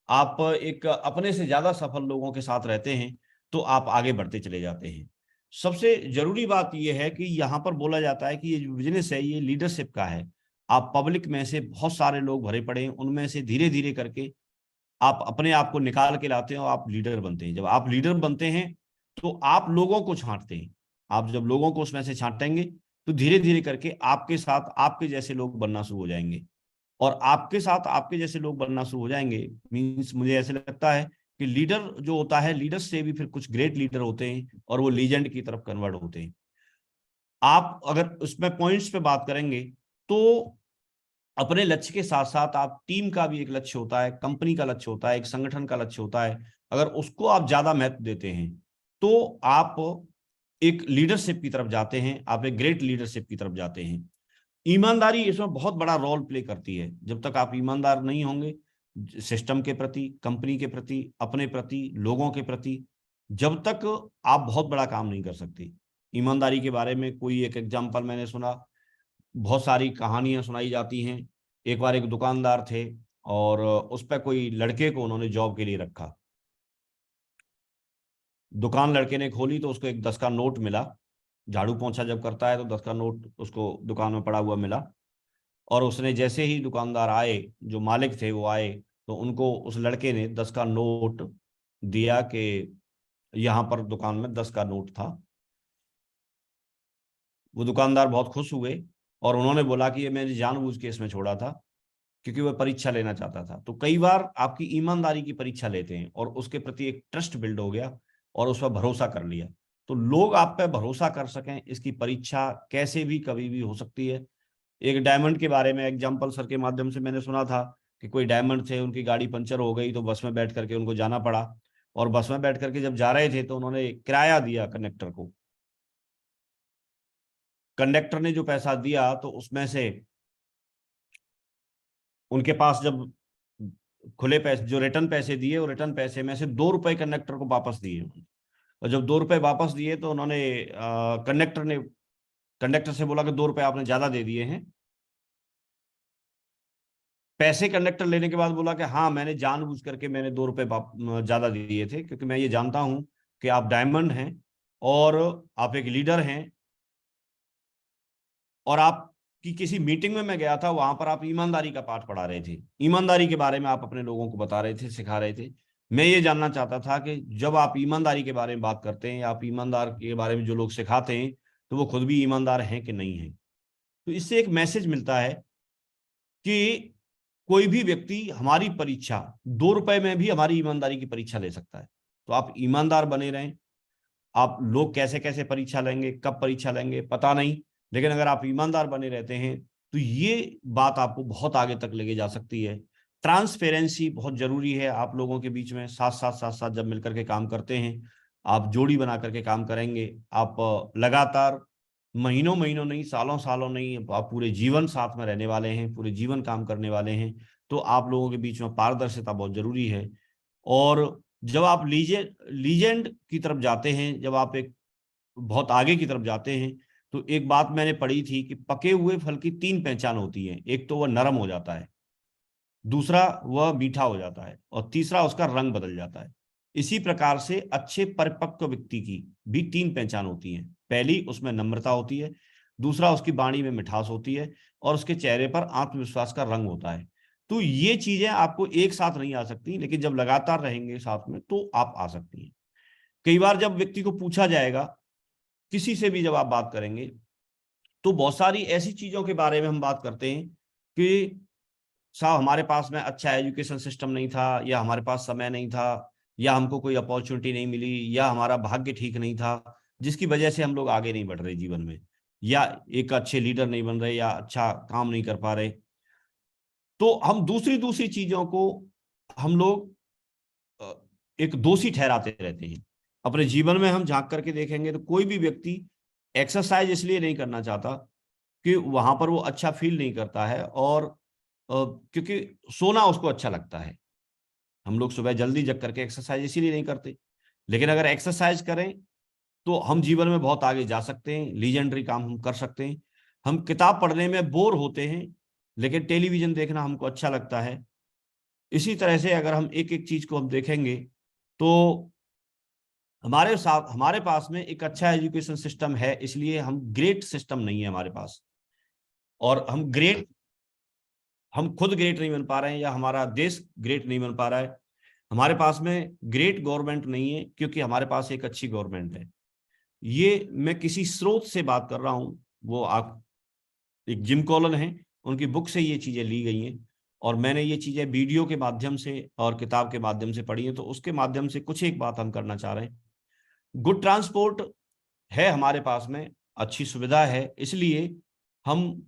[SPEAKER 3] आप एक अपने से ज्यादा सफल लोगों के साथ रहते हैं तो आप आगे बढ़ते चले जाते हैं। सबसे जरूरी बात यह है कि यहाँ पर बोला जाता है कि ये जो बिजनेस है ये लीडरशिप का है। आप पब्लिक में से बहुत सारे लोग भरे पड़े हैं, उनमें से धीरे धीरे करके आप अपने आप को निकाल के लाते हैं और आप लीडर बनते हैं। जब आप लीडर बनते हैं तो आप लोगों को छांटते हैं। आप जब लोगों को उसमें से छांटेंगे तो धीरे धीरे करके आपके साथ आपके जैसे लोग बनना शुरू हो जाएंगे। और आपके साथ आपके जैसे लोग बनना शुरू हो जाएंगे मीन्स मुझे ऐसे लगता है कि लीडर जो होता है, लीडर से भी फिर कुछ ग्रेट लीडर होते हैं और वो लीजेंड की तरफ कन्वर्ट होते हैं। आप अगर उसमें पॉइंट्स पे बात करेंगे तो अपने लक्ष्य के साथ साथ आप टीम का भी एक लक्ष्य होता है, कंपनी का लक्ष्य होता है, एक संगठन का लक्ष्य होता है। अगर उसको आप ज्यादा महत्व देते हैं तो आप एक लीडरशिप की तरफ जाते हैं, आप एक ग्रेट लीडरशिप की तरफ जाते हैं। ईमानदारी इसमें बहुत बड़ा रोल प्ले करती है। जब तक आप ईमानदार नहीं होंगे सिस्टम के प्रति, कंपनी के प्रति, अपने प्रति, लोगों के प्रति, जब तक आप बहुत बड़ा काम नहीं कर सकते। ईमानदारी के बारे में कोई एक एग्जांपल मैंने सुना, बहुत सारी कहानियां सुनाई जाती हैं। एक बार एक दुकानदार थे और उस पर कोई लड़के को उन्होंने जॉब के लिए रखा। दुकान लड़के ने खोली तो उसको एक 10 का नोट मिला। झाड़ू पोंछा जब करता है तो 10 का नोट उसको दुकान में पड़ा हुआ मिला। और उसने जैसे ही दुकानदार आए, जो मालिक थे वो आए, तो उनको उस लड़के ने 10 का नोट दिया कि यहाँ पर दुकान में 10 का नोट था। वो दुकानदार बहुत खुश हुए और उन्होंने बोला कि ये मैंने जानबूझ के इसमें छोड़ा था क्योंकि वह परीक्षा लेना चाहता था। तो कई बार आपकी ईमानदारी की परीक्षा लेते हैं और उसके प्रति एक ट्रस्ट बिल्ड हो गया और उस पर भरोसा कर लिया। तो लोग आप पे भरोसा कर सकें, इसकी परीक्षा कैसे भी कभी भी हो सकती है। एक डायमंड के बारे में एग्जाम्पल सर के माध्यम से मैंने सुना था कि कोई डायमंड थे, उनकी गाड़ी पंचर हो गई तो बस में बैठ करके उनको जाना पड़ा। और बस में बैठ करके जब जा रहे थे तो उन्होंने किराया दिया कंडक्टर को। कंडक्टर ने जो पैसा दिया तो उसमें से उनके पास जब खुले पैसे, जो रिटर्न पैसे दिए, वो रिटर्न पैसे में से 2 रुपए कंडक्टर को वापस दिए। और जब 2 रुपए वापस दिए तो उन्होंने कंडक्टर से बोला कि 2 रुपए आपने ज्यादा दे दिए हैं। पैसे कंडक्टर लेने के बाद बोला कि हाँ, मैंने जानबूझ करके मैंने 2 रुपए ज्यादा दिए थे क्योंकि मैं ये जानता हूं कि आप डायमंड हैं और आप एक लीडर हैं। और आपकी किसी मीटिंग में मैं गया था, वहां पर आप ईमानदारी का पाठ पढ़ा रहे थे, ईमानदारी के बारे में आप अपने लोगों को बता रहे थे, सिखा रहे थे। मैं ये जानना चाहता था कि जब आप ईमानदारी के बारे में बात करते हैं या आप ईमानदार के बारे में जो लोग सिखाते हैं, तो वो खुद भी ईमानदार हैं कि नहीं है। तो इससे एक मैसेज मिलता है कि कोई भी व्यक्ति हमारी परीक्षा 2 रुपए में भी हमारी ईमानदारी की परीक्षा ले सकता है। तो आप ईमानदार बने रहें। आप लोग कैसे कैसे परीक्षा लेंगे, कब परीक्षा लेंगे पता नहीं, लेकिन अगर आप ईमानदार बने रहते हैं तो ये बात आपको बहुत आगे तक लेके जा सकती है। ट्रांसपेरेंसी बहुत जरूरी है आप लोगों के बीच में। साथ साथ जब मिलकर के काम करते हैं, आप जोड़ी बना करके काम करेंगे, आप लगातार महीनों महीनों नहीं, सालों सालों नहीं, आप पूरे जीवन साथ में रहने वाले हैं, पूरे जीवन काम करने वाले हैं। तो आप लोगों के बीच में पारदर्शिता बहुत जरूरी है। और जब आप लीजेंड की तरफ जाते हैं, जब आप एक बहुत आगे की तरफ जाते हैं, तो एक बात मैंने पढ़ी थी कि पके हुए फल की 3 पहचान होती है। एक तो वह नरम हो जाता है, दूसरा वह मीठा हो जाता है, और तीसरा उसका रंग बदल जाता है। इसी प्रकार से अच्छे परिपक्व व्यक्ति की भी 3 पहचान होती हैं। पहली, उसमें नम्रता होती है, दूसरा उसकी वाणी में मिठास होती है, और उसके चेहरे पर आत्मविश्वास का रंग होता है। तो ये चीजें आपको एक साथ नहीं आ सकती, लेकिन जब लगातार रहेंगे साथ में तो आप आ सकती हैं। कई बार जब व्यक्ति को पूछा जाएगा, किसी से भी जब आप बात करेंगे, तो बहुत सारी ऐसी चीजों के बारे में हम बात करते हैं कि साहब हमारे पास में अच्छा एजुकेशन सिस्टम नहीं था, या हमारे पास समय नहीं था, या हमको कोई अपॉर्चुनिटी नहीं मिली, या हमारा भाग्य ठीक नहीं था, जिसकी वजह से हम लोग आगे नहीं बढ़ रहे जीवन में, या एक अच्छे लीडर नहीं बन रहे, या अच्छा काम नहीं कर पा रहे। तो हम दूसरी दूसरी चीजों को हम लोग एक दोषी ठहराते रहते हैं। अपने जीवन में हम झांक करके देखेंगे तो कोई भी व्यक्ति एक्सरसाइज इसलिए नहीं करना चाहता कि वहां पर वो अच्छा फील नहीं करता है, और क्योंकि सोना उसको अच्छा लगता है। हम लोग सुबह जल्दी जग करके एक्सरसाइज इसीलिए नहीं करते। लेकिन अगर एक्सरसाइज करें तो हम जीवन में बहुत आगे जा सकते हैं, लीजेंडरी काम हम कर सकते हैं। हम किताब पढ़ने में बोर होते हैं, लेकिन टेलीविजन देखना हमको अच्छा लगता है। इसी तरह से अगर हम एक एक चीज को हम देखेंगे तो हमारे साथ हमारे पास में एक अच्छा एजुकेशन सिस्टम है, इसलिए हम ग्रेट सिस्टम नहीं है हमारे पास, और हम खुद ग्रेट नहीं बन पा रहे हैं, या हमारा देश ग्रेट नहीं बन पा रहा है। हमारे पास में ग्रेट गवर्नमेंट नहीं है, क्योंकि हमारे पास एक अच्छी गवर्नमेंट है। ये मैं किसी स्रोत से बात कर रहा हूं, वो आप एक जिम कॉलन है, उनकी बुक से ये चीजें ली गई हैं, और मैंने ये चीजें वीडियो के माध्यम से और किताब के माध्यम से पढ़ी हैं। तो उसके माध्यम से कुछ एक बात हम करना चाह रहे हैं। गुड ट्रांसपोर्ट है हमारे पास में, अच्छी सुविधा है, इसलिए हम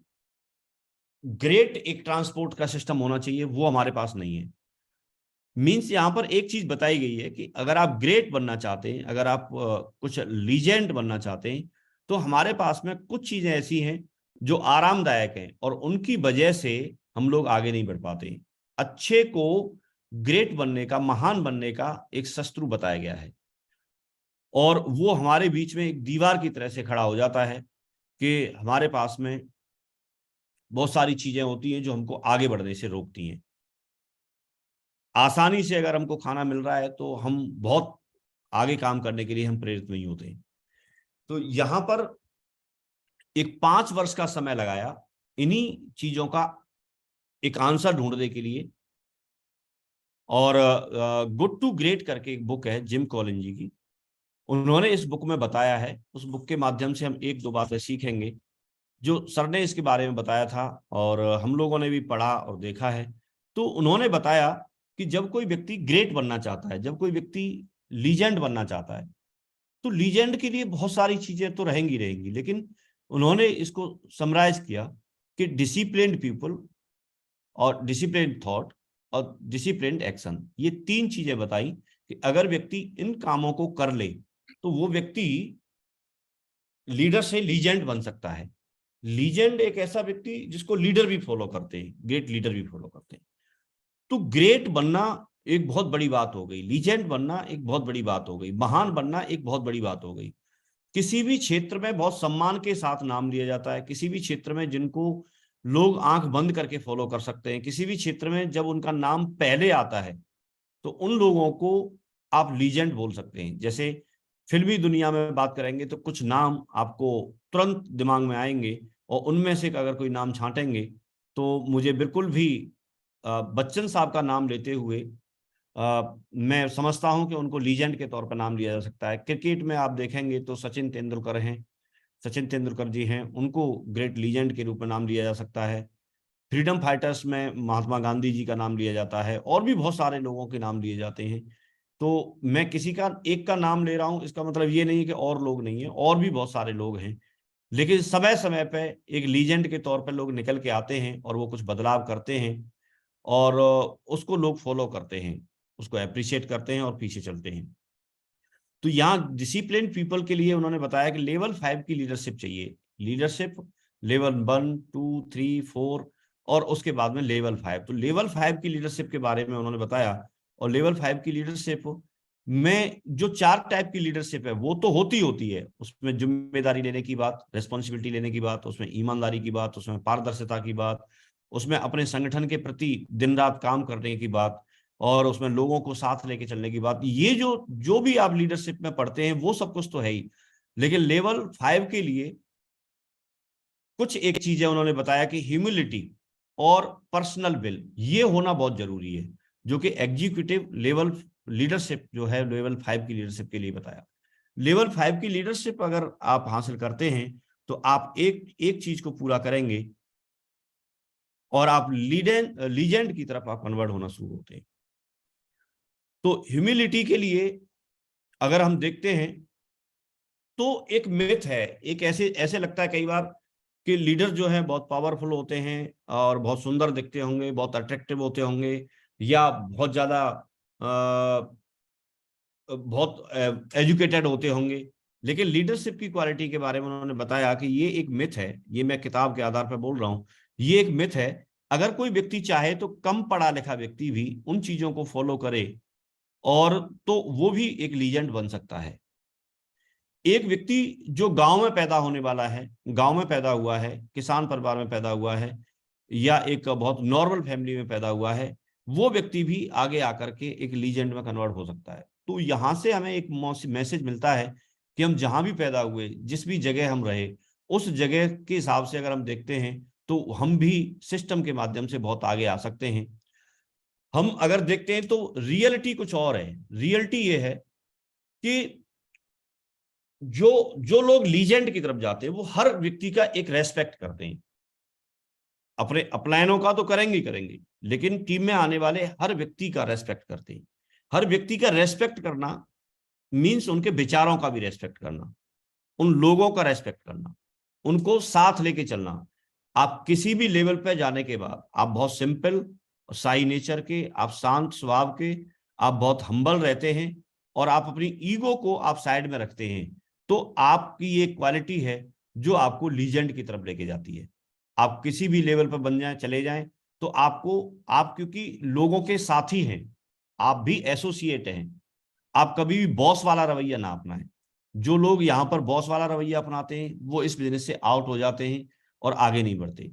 [SPEAKER 3] ग्रेट एक ट्रांसपोर्ट का सिस्टम होना चाहिए, वो हमारे पास नहीं है। मींस यहां पर एक चीज बताई गई है कि अगर आप ग्रेट बनना चाहते हैं, अगर आप कुछ लीजेंड बनना चाहते हैं, तो हमारे पास में कुछ चीजें ऐसी हैं जो आरामदायक हैं, और उनकी वजह से हम लोग आगे नहीं बढ़ पाते। अच्छे को ग्रेट बनने का, महान बनने का एक शत्रु बताया गया है, और वो हमारे बीच में एक दीवार की तरह से खड़ा हो जाता है कि हमारे पास में बहुत सारी चीजें होती हैं जो हमको आगे बढ़ने से रोकती हैं। आसानी से अगर हमको खाना मिल रहा है तो हम बहुत आगे काम करने के लिए हम प्रेरित नहीं होते। तो यहां पर एक 5 वर्ष का समय लगाया इन्हीं चीजों का एक आंसर ढूंढने के लिए। और गुड टू ग्रेट करके एक बुक है जिम कॉलिन जी की, उन्होंने इस बुक में बताया है। उस बुक के माध्यम से हम एक दो बातें सीखेंगे जो सर ने इसके बारे में बताया था, और हम लोगों ने भी पढ़ा और देखा है। तो उन्होंने बताया कि जब कोई व्यक्ति ग्रेट बनना चाहता है, जब कोई व्यक्ति लीजेंड बनना चाहता है, तो लीजेंड के लिए बहुत सारी चीजें तो रहेंगी रहेंगी, लेकिन उन्होंने इसको समराइज किया कि डिसिप्लिन्ड पीपल, और डिसिप्लिन्ड थॉट, और डिसिप्लिन्ड एक्शन, ये 3 चीजें बताई कि अगर व्यक्ति इन कामों को कर ले तो वो व्यक्ति लीडर से लीजेंड बन सकता है। लीजेंड एक ऐसा व्यक्ति जिसको लीडर भी फॉलो करते हैं, ग्रेट लीडर भी फॉलो करते हैं। तो ग्रेट बनना एक बहुत बड़ी बात हो गई, लीजेंड बनना एक बहुत बड़ी बात हो गई, महान बनना एक बहुत बड़ी बात हो गई। किसी भी क्षेत्र में बहुत सम्मान के साथ नाम लिया जाता है, किसी भी क्षेत्र में जिनको लोग आंख बंद करके फॉलो कर सकते हैं, किसी भी क्षेत्र में जब उनका नाम पहले आता है तो उन लोगों को आप लीजेंड बोल सकते हैं। जैसे फिल्मी दुनिया में बात करेंगे तो कुछ नाम आपको तुरंत दिमाग में आएंगे, और उनमें से अगर कोई नाम छांटेंगे तो मुझे बिल्कुल भी बच्चन साहब का नाम लेते हुए मैं समझता हूं कि उनको लीजेंड के तौर पर नाम लिया जा सकता है। क्रिकेट में आप देखेंगे तो सचिन तेंदुलकर हैं, सचिन तेंदुलकर जी हैं, उनको ग्रेट लीजेंड के रूप में नाम लिया जा सकता है। फ्रीडम फाइटर्स में महात्मा गांधी जी का नाम लिया जाता है और भी बहुत सारे लोगों के नाम लिए जाते हैं। तो मैं किसी का एक का नाम ले रहा हूं, इसका मतलब ये नहीं है कि और लोग नहीं है, और भी बहुत सारे लोग हैं। लेकिन समय समय पे एक लीजेंड के तौर पे लोग निकल के आते हैं और वो कुछ बदलाव करते हैं और उसको लोग फॉलो करते हैं, उसको अप्रिशिएट करते हैं और पीछे चलते हैं। तो यहाँ डिसिप्लिन पीपल के लिए उन्होंने बताया कि लेवल 5 की लीडरशिप चाहिए। लीडरशिप लेवल 1, 2, 3, 4 और उसके बाद में लेवल 5। तो लेवल 5 की लीडरशिप के बारे में उन्होंने बताया। और लेवल 5 की लीडरशिप में जो 4 टाइप की लीडरशिप है वो तो होती है। उसमें जिम्मेदारी लेने की बात, रेस्पॉन्सिबिलिटी लेने की बात, उसमें ईमानदारी की बात, उसमें पारदर्शिता की बात, उसमें अपने संगठन के प्रति दिन रात काम करने की बात, और उसमें लोगों को साथ लेके चलने की बात। ये जो भी आप लीडरशिप में पढ़ते हैं वो सब कुछ तो है ही। लेकिन लेवल 5 के लिए कुछ एक चीजें उन्होंने बताया कि ह्यूमिलिटी और पर्सनल विल ये होना बहुत जरूरी है, जो कि एग्जीक्यूटिव लेवल लीडरशिप जो है लेवल 5 की लीडरशिप के लिए बताया। लेवल 5 की लीडरशिप अगर आप हासिल करते हैं तो आप एक चीज को पूरा करेंगे और आप लीजेंड की तरफ आप कन्वर्ट होना शुरू होते हैं। तो ह्यूमिलिटी के लिए अगर हम देखते हैं तो एक मिथ है, एक ऐसे लगता है कई बार कि लीडर जो है बहुत पावरफुल होते हैं और बहुत सुंदर दिखते होंगे, बहुत अट्रैक्टिव होते होंगे, या बहुत ज्यादा बहुत एजुकेटेड होते होंगे। लेकिन लीडरशिप की क्वालिटी के बारे में उन्होंने बताया कि ये एक मिथ है, ये मैं किताब के आधार पर बोल रहा हूं, ये एक मिथ है। अगर कोई व्यक्ति चाहे तो कम पढ़ा लिखा व्यक्ति भी उन चीजों को फॉलो करे और तो वो भी एक लीजेंड बन सकता है। एक व्यक्ति जो गांव में पैदा होने वाला है, गांव में पैदा हुआ है, किसान परिवार में पैदा हुआ है, या एक बहुत नॉर्मल फैमिली में पैदा हुआ है, वो व्यक्ति भी आगे आकर के एक लीजेंड में कन्वर्ट हो सकता है। तो यहां से हमें एक मैसेज मिलता है कि हम जहां भी पैदा हुए, जिस भी जगह हम रहे, उस जगह के हिसाब से अगर हम देखते हैं तो हम भी सिस्टम के माध्यम से बहुत आगे आ सकते हैं। हम अगर देखते हैं तो रियलिटी कुछ और है। रियलिटी ये है कि जो जो लोग लीजेंड की तरफ जाते हैं वो हर व्यक्ति का एक रेस्पेक्ट करते हैं। अपने अपलायनों का तो करेंगे, लेकिन टीम में आने वाले हर व्यक्ति का रेस्पेक्ट करते हैं। हर व्यक्ति का रेस्पेक्ट करना मीन्स उनके विचारों का भी रेस्पेक्ट करना, उन लोगों का रेस्पेक्ट करना, उनको साथ लेके चलना। आप किसी भी लेवल पे जाने के बाद आप बहुत सिंपल साई नेचर के, आप शांत स्वभाव के, आप बहुत हम्बल रहते हैं और आप अपनी ईगो को आप साइड में रखते हैं, तो आपकी ये क्वालिटी है जो आपको लीजेंड की तरफ लेके जाती है। आप किसी भी लेवल पर बन जाएं, चले जाएं, तो आप क्योंकि लोगों के साथी हैं, आप भी एसोसिएट हैं, आप कभी भी बॉस वाला रवैया ना अपनाएं। जो लोग यहाँ पर बॉस वाला रवैया अपनाते हैं वो इस बिजनेस से आउट हो जाते हैं और आगे नहीं बढ़ते।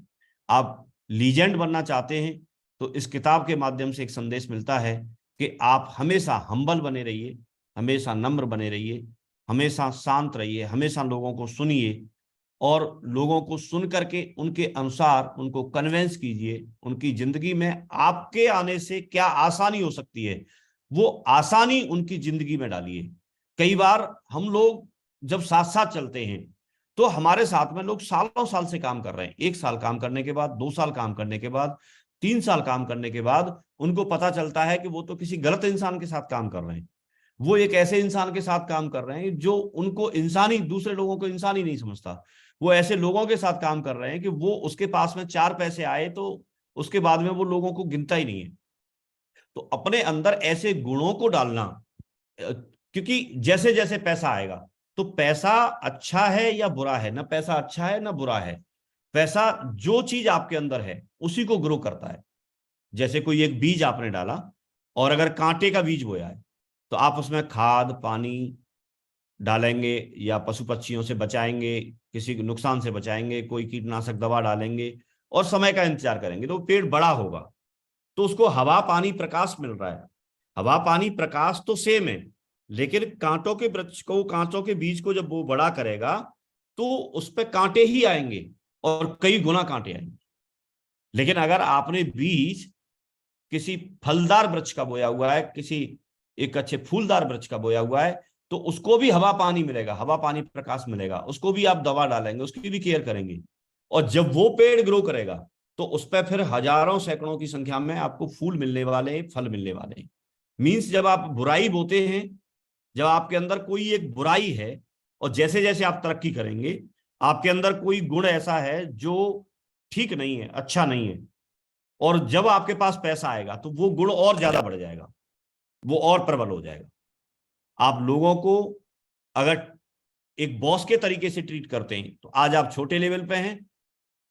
[SPEAKER 3] आप लीजेंड बनना चाहते हैं तो इस किताब के माध्यम से एक संदेश मिलता है कि आप हमेशा हम्बल बने रहिए, हमेशा नम्र बने रहिए, हमेशा शांत रहिए, हमेशा लोगों को सुनिए और लोगों को सुन करके उनके अनुसार उनको कन्वेंस कीजिए। उनकी जिंदगी में आपके आने से क्या आसानी हो सकती है वो आसानी उनकी जिंदगी में डालिए। कई बार हम लोग जब साथ साथ चलते हैं तो हमारे साथ में लोग सालों साल से काम कर रहे हैं, 1 साल काम करने के बाद, 2 साल काम करने के बाद, 3 साल काम करने के बाद उनको पता चलता है कि वो तो किसी गलत इंसान के साथ काम कर रहे हैं। वो एक ऐसे इंसान के साथ काम कर रहे हैं जो उनको इंसानी, दूसरे लोगों को इंसानी नहीं समझता। वो ऐसे लोगों के साथ काम कर रहे हैं कि वो उसके पास में 4 पैसे आए तो उसके बाद में वो लोगों को गिनता ही नहीं है। तो अपने अंदर ऐसे गुणों को डालना, क्योंकि जैसे जैसे पैसा आएगा तो पैसा अच्छा है या बुरा है, ना पैसा अच्छा है ना बुरा है, पैसा जो चीज आपके अंदर है उसी को ग्रो करता है। जैसे कोई एक बीज आपने डाला और अगर कांटे का बीज बोया है तो आप उसमें खाद पानी डालेंगे या पशु पक्षियों से बचाएंगे, किसी नुकसान से बचाएंगे, कोई कीटनाशक दवा डालेंगे और समय का इंतजार करेंगे तो पेड़ बड़ा होगा। तो उसको हवा पानी प्रकाश मिल रहा है, हवा पानी प्रकाश तो सेम है, लेकिन कांटों के वृक्ष को, कांटों के बीज को जब वो बड़ा करेगा तो उस पर कांटे ही आएंगे और कई गुना कांटे आएंगे। लेकिन अगर आपने बीज किसी फलदार वृक्ष का बोया हुआ है, किसी एक अच्छे फूलदार वृक्ष का बोया हुआ है, तो उसको भी हवा पानी मिलेगा, हवा पानी प्रकाश मिलेगा, उसको भी आप दवा डालेंगे, उसकी भी केयर करेंगे, और जब वो पेड़ ग्रो करेगा तो उस पर फिर हजारों सैकड़ों की संख्या में आपको फूल मिलने वाले हैं, फल मिलने वाले हैं। मीन्स जब आप बुराई बोते हैं, जब आपके अंदर कोई एक बुराई है, और जैसे जैसे आप तरक्की करेंगे, आपके अंदर कोई गुण ऐसा है जो ठीक नहीं है, अच्छा नहीं है, और जब आपके पास पैसा आएगा तो वो गुण और ज्यादा बढ़ जाएगा, वो और प्रबल हो जाएगा। आप लोगों को अगर एक बॉस के तरीके से ट्रीट करते हैं तो आज आप छोटे लेवल पे हैं,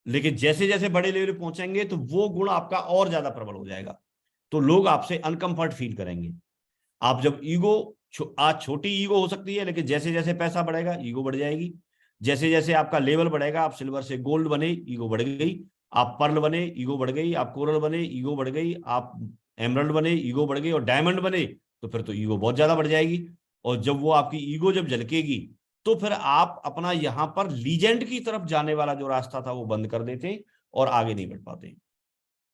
[SPEAKER 3] लेकिन जैसे जैसे बड़े लेवल पे पहुंचेंगे तो वो गुण आपका और ज्यादा प्रबल हो जाएगा, तो लोग आपसे अनकंफर्ट फील करेंगे। आप जब आज छोटी ईगो हो सकती है, लेकिन जैसे जैसे पैसा बढ़ेगा ईगो बढ़ जाएगी। जैसे जैसे आपका लेवल बढ़ेगा, आप सिल्वर से गोल्ड बने, ईगो बढ़ गई। आप पर्ल बने, ईगो बढ़ गई। आप कोरल बने, ईगो बढ़ गई। आप एमरल्ड बने, ईगो बढ़ गई। और डायमंड बने तो फिर तो ईगो बहुत ज्यादा बढ़ जाएगी। और जब वो आपकी ईगो जब झलकेगी तो फिर आप अपना यहाँ पर लीजेंड की तरफ जाने वाला जो रास्ता था वो बंद कर देते और आगे नहीं बढ़ पाते।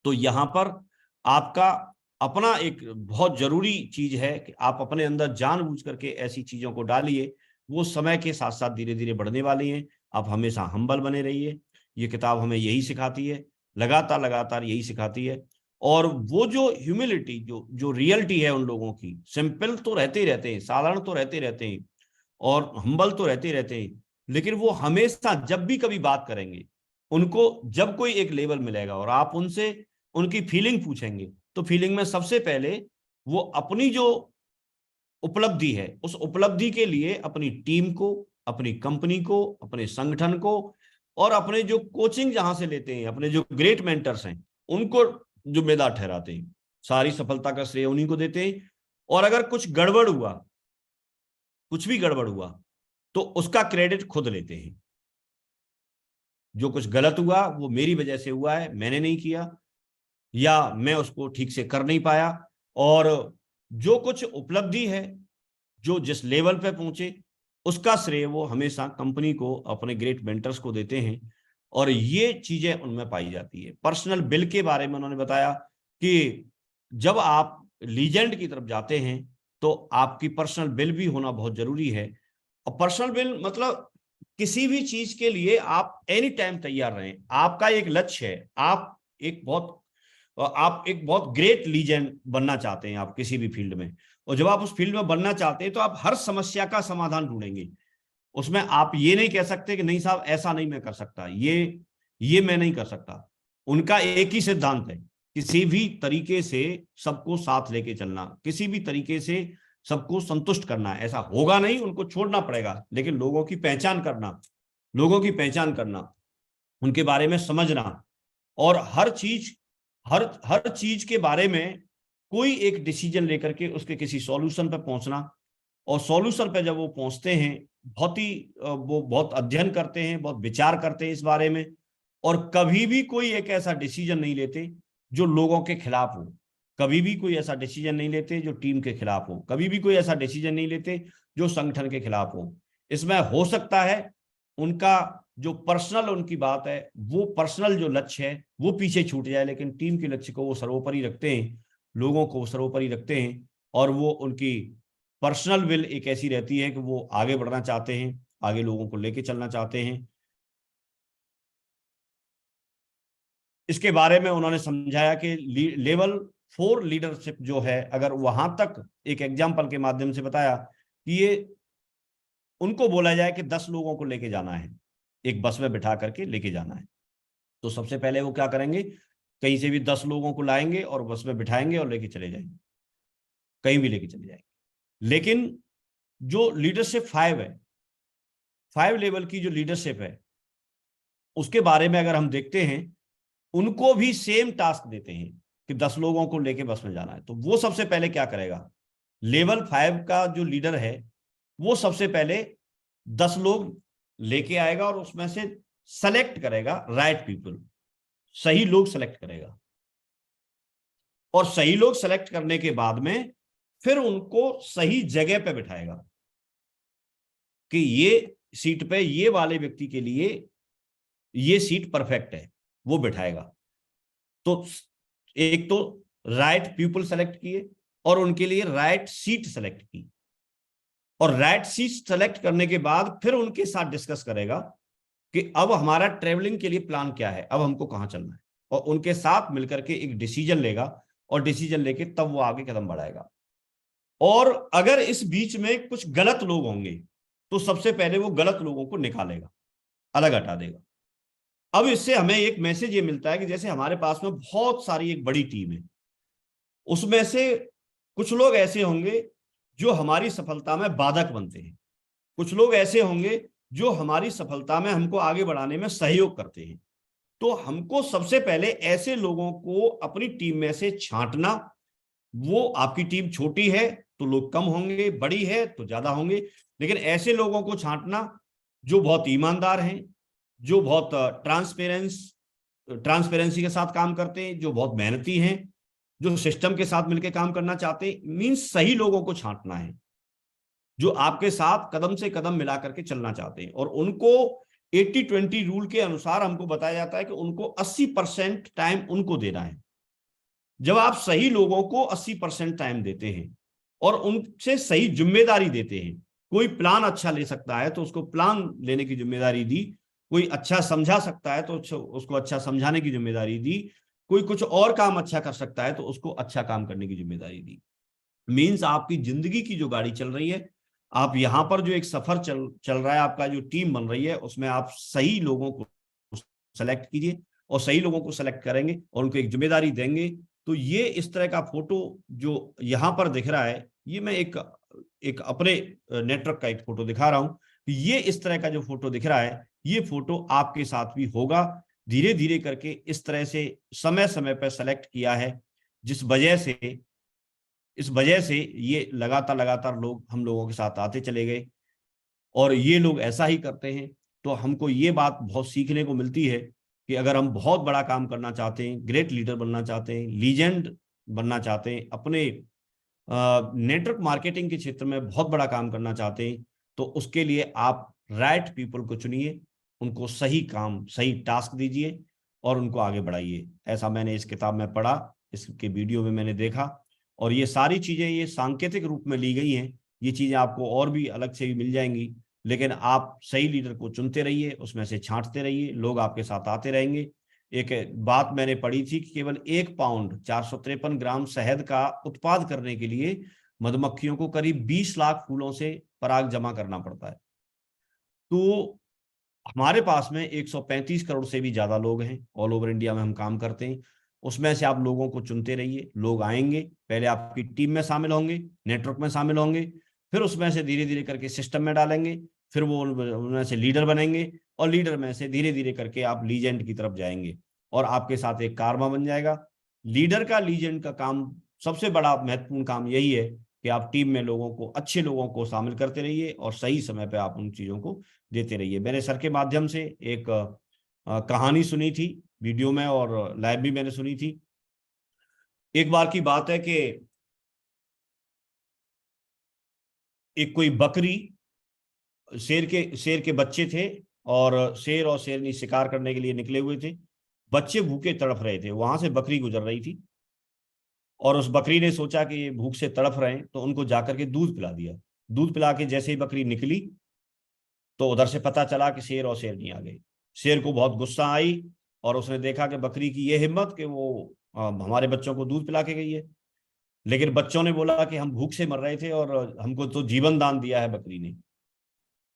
[SPEAKER 3] तो यहाँ पर आपका अपना एक बहुत जरूरी चीज है कि आप अपने अंदर जानबूझ करके ऐसी चीजों को डालिए, वो समय के साथ साथ धीरे धीरे बढ़ने वाली हैं। आप हमेशा हम्बल बने रहिए, ये किताब हमें यही सिखाती है, लगातार लगातार यही सिखाती है। और वो जो ह्यूमिलिटी, जो रियलिटी है उन लोगों की, सिंपल तो रहते ही रहते हैं, साधारण तो रहते रहते हैं, और हम्बल तो रहते रहते हैं, लेकिन वो हमेशा जब भी कभी बात करेंगे, उनको जब कोई एक लेवल मिलेगा और आप उनसे उनकी फीलिंग पूछेंगे, तो फीलिंग में सबसे पहले वो अपनी जो उपलब्धि है, उस उपलब्धि के लिए अपनी टीम को, अपनी कंपनी को, अपने संगठन को, और अपने जो कोचिंग जहां से लेते हैं, अपने जो ग्रेट मेंटर्स हैं, उनको जिम्मेदार ठहराते हैं। सारी सफलता का श्रेय उन्हीं को देते हैं। और अगर कुछ गड़बड़ हुआ, कुछ भी गड़बड़ हुआ, तो उसका क्रेडिट खुद लेते हैं। जो कुछ गलत हुआ वो मेरी वजह से हुआ है, मैंने नहीं किया, या मैं उसको ठीक से कर नहीं पाया। और जो कुछ उपलब्धि है, जो जिस लेवल पे पहुंचे, उसका श्रेय वो हमेशा कंपनी को, अपने ग्रेट मेंटर्स को देते हैं। और ये चीजें उनमें पाई जाती है। पर्सनल बिल के बारे में उन्होंने बताया कि जब आप लीजेंड की तरफ जाते हैं तो आपकी पर्सनल बिल भी होना बहुत जरूरी है। और पर्सनल बिल मतलब किसी भी चीज के लिए आप एनी टाइम तैयार रहें। आपका एक लक्ष्य है, आप एक बहुत ग्रेट लीजेंड बनना चाहते हैं आप किसी भी फील्ड में, और जब आप उस फील्ड में बनना चाहते हैं तो आप हर समस्या का समाधान ढूंढेंगे। उसमें आप ये नहीं कह सकते कि नहीं साहब ऐसा नहीं मैं कर सकता, ये मैं नहीं कर सकता। उनका एक ही सिद्धांत है, किसी भी तरीके से सबको साथ लेके चलना, किसी भी तरीके से सबको संतुष्ट करना। ऐसा होगा नहीं, उनको छोड़ना पड़ेगा, लेकिन लोगों की पहचान करना, उनके बारे में समझना, और हर चीज के बारे में कोई एक डिसीजन लेकर के उसके किसी सॉल्यूशन पर पहुंचना। और सॉल्यूशन पे जब वो पहुंचते हैं, वो बहुत अध्ययन करते हैं, बहुत विचार करते हैं इस बारे में, और कभी भी कोई एक ऐसा डिसीजन नहीं लेते जो लोगों के खिलाफ हो, कभी भी कोई ऐसा डिसीजन नहीं लेते जो टीम के खिलाफ हो, कभी भी कोई ऐसा डिसीजन नहीं लेते जो संगठन के खिलाफ हो। इसमें हो सकता है उनका जो पर्सनल उनकी बात है, वो पर्सनल जो लक्ष्य है वो पीछे छूट जाए, लेकिन टीम के लक्ष्य को वो सर्वोपरि रखते हैं, लोगों को सर्वोपरि रखते हैं। और वो उनकी पर्सनल विल एक ऐसी रहती है कि वो आगे बढ़ना चाहते हैं, आगे लोगों को लेके चलना चाहते हैं। इसके बारे में उन्होंने समझाया कि लेवल 4 लीडरशिप जो है, अगर वहां तक एक एग्जाम्पल के माध्यम से बताया कि ये उनको बोला जाए कि 10 लोगों को लेके जाना है, एक बस में बिठा करके लेके जाना है, तो सबसे पहले वो क्या करेंगे, कहीं से भी 10 लोगों को लाएंगे और बस में बिठाएंगे और लेके चले जाएंगे, कहीं भी लेके चले जाएंगे। लेकिन जो लीडरशिप 5 है, 5 लेवल की जो लीडरशिप है, उसके बारे में अगर हम देखते हैं, उनको भी सेम टास्क देते हैं कि 10 लोगों को लेके बस में जाना है। तो वो सबसे पहले क्या करेगा, लेवल 5 का जो लीडर है वो सबसे पहले 10 लोग लेके आएगा और उसमें से सेलेक्ट करेगा राइट पीपल, सही लोग सेलेक्ट करेगा। और सही लोग सेलेक्ट करने के बाद में फिर उनको सही जगह पे बिठाएगा कि ये सीट पे ये वाले व्यक्ति के लिए ये सीट परफेक्ट है, वो बिठाएगा। तो एक तो राइट पीपल सेलेक्ट किए और उनके लिए राइट सीट सेलेक्ट की, और राइट सीट सेलेक्ट करने के बाद फिर उनके साथ डिस्कस करेगा कि अब हमारा ट्रेवलिंग के लिए प्लान क्या है, अब हमको कहां चलना है। और उनके साथ मिलकर के एक डिसीजन लेगा और डिसीजन लेके तब वो आगे कदम बढ़ाएगा। और अगर इस बीच में कुछ गलत लोग होंगे तो सबसे पहले वो गलत लोगों को निकालेगा, अलग हटा देगा। अब इससे हमें एक मैसेज ये मिलता है कि जैसे हमारे पास में बहुत सारी एक बड़ी टीम है, उसमें से कुछ लोग ऐसे होंगे जो हमारी सफलता में बाधक बनते हैं, कुछ लोग ऐसे होंगे जो हमारी सफलता में हमको आगे बढ़ाने में सहयोग करते हैं। तो हमको सबसे पहले ऐसे लोगों को अपनी टीम में से छांटना। वो आपकी टीम छोटी है तो लोग कम होंगे, बड़ी है तो ज्यादा होंगे, लेकिन ऐसे लोगों को छांटना जो बहुत ईमानदार हैं, जो बहुत ट्रांसपेरेंसी के साथ काम करते हैं, जो बहुत मेहनती हैं, जो सिस्टम के साथ मिलकर काम करना चाहते हैं। मींस सही लोगों को छांटना है जो आपके साथ कदम से कदम मिला करके चलना चाहते हैं। और उनको 80-20 रूल के अनुसार हमको बताया जाता है कि उनको 80% टाइम उनको देना है। जब आप सही लोगों को 80% टाइम देते हैं और उनसे सही जिम्मेदारी देते हैं, कोई प्लान अच्छा ले सकता है तो उसको प्लान लेने की जिम्मेदारी दी, कोई अच्छा समझा सकता है तो उसको अच्छा समझाने की जिम्मेदारी दी, कोई कुछ और काम अच्छा कर सकता है तो उसको अच्छा काम करने की जिम्मेदारी दी। मीन्स आपकी जिंदगी की जो गाड़ी चल रही है, आप यहां पर जो एक सफर चल रहा है, आपका जो टीम बन रही है, उसमें आप सही लोगों को सेलेक्ट कीजिए और सही लोगों को सेलेक्ट करेंगे और उनको एक जिम्मेदारी देंगे। तो ये इस तरह का फोटो जो यहां पर दिख रहा है, ये मैं एक अपने नेटवर्क का एक फोटो दिखा रहा हूं। ये इस तरह का जो फोटो दिख रहा है, ये फोटो आपके साथ भी होगा। धीरे धीरे करके इस तरह से समय समय पर सेलेक्ट किया है, इस वजह से ये लगातार लोग हम लोगों के साथ आते चले गए और ये लोग ऐसा ही करते हैं। तो हमको ये बात बहुत सीखने को मिलती है कि अगर हम बहुत बड़ा काम करना चाहते हैं, ग्रेट लीडर बनना चाहते हैं, लीजेंड बनना चाहते हैं, अपने नेटवर्क मार्केटिंग के क्षेत्र में बहुत बड़ा काम करना चाहते हैं, तो उसके लिए आप राइट पीपल को चुनिए, उनको सही काम, सही टास्क दीजिए और उनको आगे बढ़ाइए। ऐसा मैंने इस किताब में पढ़ा, इसके वीडियो में मैंने देखा, और ये सारी चीजें ये सांकेतिक रूप में ली गई हैं। ये चीजें आपको और भी अलग से भी मिल जाएंगी, लेकिन आप सही लीडर को चुनते रहिए, उसमें से छांटते रहिए, लोग आपके साथ आते रहेंगे। एक बात मैंने पढ़ी थी कि केवल 1 पाउंड 453 ग्राम शहद का उत्पाद करने के लिए मधुमक्खियों को करीब 20 लाख फूलों से पराग जमा करना पड़ता है। तो हमारे पास में 135 करोड़ से भी ज्यादा लोग हैं, ऑल ओवर इंडिया में हम काम करते हैं। उसमें से आप लोगों को चुनते रहिए, लोग आएंगे, पहले आपकी टीम में शामिल होंगे, नेटवर्क में शामिल होंगे, फिर उसमें से धीरे धीरे करके सिस्टम में डालेंगे, फिर वो उनमें से लीडर बनेंगे और लीडर में से धीरे धीरे करके आप लीजेंड की तरफ जाएंगे और आपके साथ एक कारवा बन जाएगा। लीडर का, लीजेंड का काम, सबसे बड़ा महत्वपूर्ण काम यही है कि आप टीम में लोगों को, अच्छे लोगों को शामिल करते रहिए और सही समय पर आप उन चीजों को देते रहिए। मैंने सर के माध्यम से एक कहानी सुनी थी वीडियो में और लाइव भी मैंने सुनी थी। एक बार की बात है कि एक कोई बकरी, शेर के बच्चे थे और शेरनी शिकार करने के लिए निकले हुए थे। बच्चे भूखे तड़फ रहे थे, वहां से बकरी गुजर रही थी और उस बकरी ने सोचा कि ये भूख से तड़फ रहे हैं, तो उनको जाकर के दूध पिला दिया। दूध पिला के जैसे ही बकरी निकली तो उधर से पता चला कि शेर और शेरनी आ गई। शेर को बहुत गुस्सा आई और उसने देखा कि बकरी की ये हिम्मत कि वो हमारे बच्चों को दूध पिला के गई है। लेकिन बच्चों ने बोला कि हम भूख से मर रहे थे और हमको तो जीवन दान दिया है बकरी ने।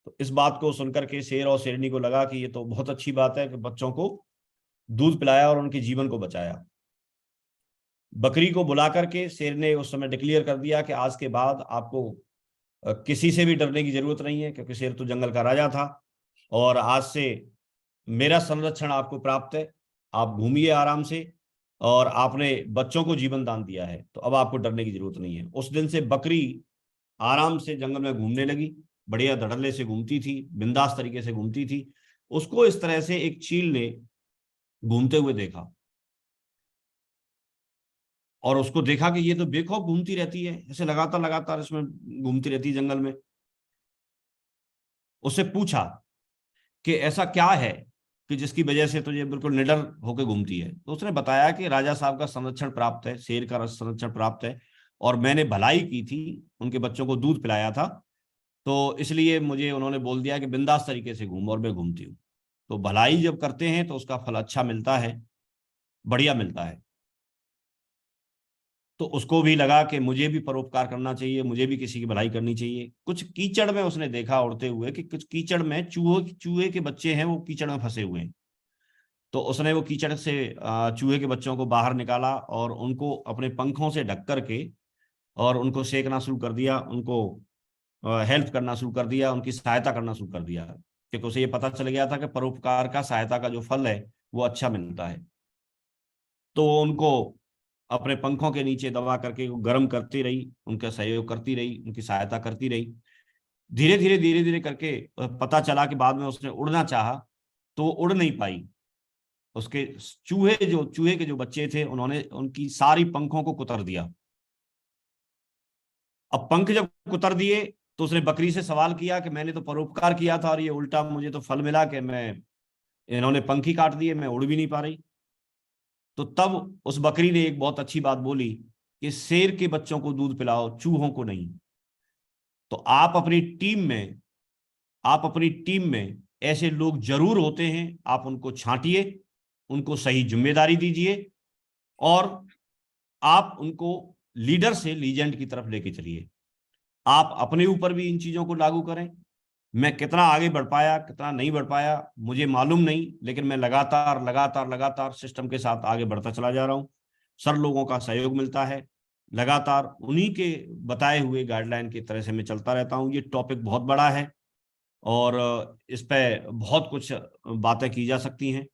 [SPEAKER 3] तो इस बात को सुनकर के शेर और शेरनी को लगा कि ये तो बहुत अच्छी बात है कि बच्चों को दूध पिलाया और उनके जीवन को बचाया। बकरी को बुला करके शेर ने उस समय डिक्लेयर कर दिया कि आज के बाद आपको किसी से भी डरने की जरूरत नहीं है, क्योंकि शेर तो जंगल का राजा था और आज से मेरा संरक्षण आपको प्राप्त है। आप घूमिए आराम से और आपने बच्चों को जीवन दान दिया है, तो अब आपको डरने की जरूरत नहीं है। उस दिन से बकरी आराम से जंगल में घूमने लगी, बढ़िया धड़ल्ले से घूमती थी, बिंदास तरीके से घूमती थी। उसको इस तरह से एक चील ने घूमते हुए देखा और उसको देखा कि ये तो बेखौफ घूमती रहती है, ऐसे लगातार इसमें घूमती रहती है जंगल में। उससे पूछा कि ऐसा क्या है कि जिसकी वजह से तुझे बिल्कुल निडर होकर घूमती है। तो उसने बताया कि राजा साहब का संरक्षण प्राप्त है, शेर का संरक्षण प्राप्त है और मैंने भलाई की थी, उनके बच्चों को दूध पिलाया था, तो इसलिए मुझे उन्होंने बोल दिया कि बिंदास तरीके से घूम, और मैं घूमती हूँ। तो भलाई जब करते हैं तो उसका फल अच्छा मिलता है। बढ़िया मिलता है। तो उसको भी लगा कि मुझे भी परोपकार करना चाहिए, मुझे भी किसी की भलाई करनी चाहिए। कुछ कीचड़ में उसने देखा उड़ते हुए कि कुछ कीचड़ में चूहे के बच्चे हैं, वो कीचड़ में फंसे हुए हैं। तो उसने वो कीचड़ से चूहे के बच्चों को बाहर निकाला और उनको अपने पंखों से ढक करके और उनको सेकना शुरू कर दिया, उनको हेल्प करना शुरू कर दिया, उनकी सहायता करना शुरू कर दिया, क्योंकि उसे ये पता चल गया था कि परोपकार का, सहायता का जो फल है वो अच्छा मिलता है। तो वो उनको अपने पंखों के नीचे दबा करके गर्म करती रही, उनका सहयोग करती रही, उनकी सहायता करती रही। धीरे धीरे करके पता चला कि बाद में उसने उड़ना चाहा तो उड़ नहीं पाई। उसके चूहे के जो बच्चे थे उन्होंने उनकी सारी पंखों को कुतर दिया। अब पंख जब कुतर दिए तो उसने बकरी से सवाल किया कि मैंने तो परोपकार किया था और ये उल्टा मुझे तो फल मिला कि इन्होंने पंख ही काट दिए, मैं उड़ भी नहीं पा रही। तो तब उस बकरी ने एक बहुत अच्छी बात बोली कि शेर के बच्चों को दूध पिलाओ, चूहों को नहीं। तो आप अपनी टीम में ऐसे लोग जरूर होते हैं, आप उनको छांटिए, उनको सही जिम्मेदारी दीजिए और आप उनको लीडर से लीजेंड की तरफ लेके चलिए। आप अपने ऊपर भी इन चीजों को लागू करें। मैं कितना आगे बढ़ पाया, कितना नहीं बढ़ पाया मुझे मालूम नहीं, लेकिन मैं लगातार लगातार लगातार सिस्टम के साथ आगे बढ़ता चला जा रहा हूं। सर लोगों का सहयोग मिलता है, लगातार उन्हीं के बताए हुए गाइडलाइन की तरह से मैं चलता रहता हूं। ये टॉपिक बहुत बड़ा है और इस पे बहुत कुछ बातें की जा सकती हैं,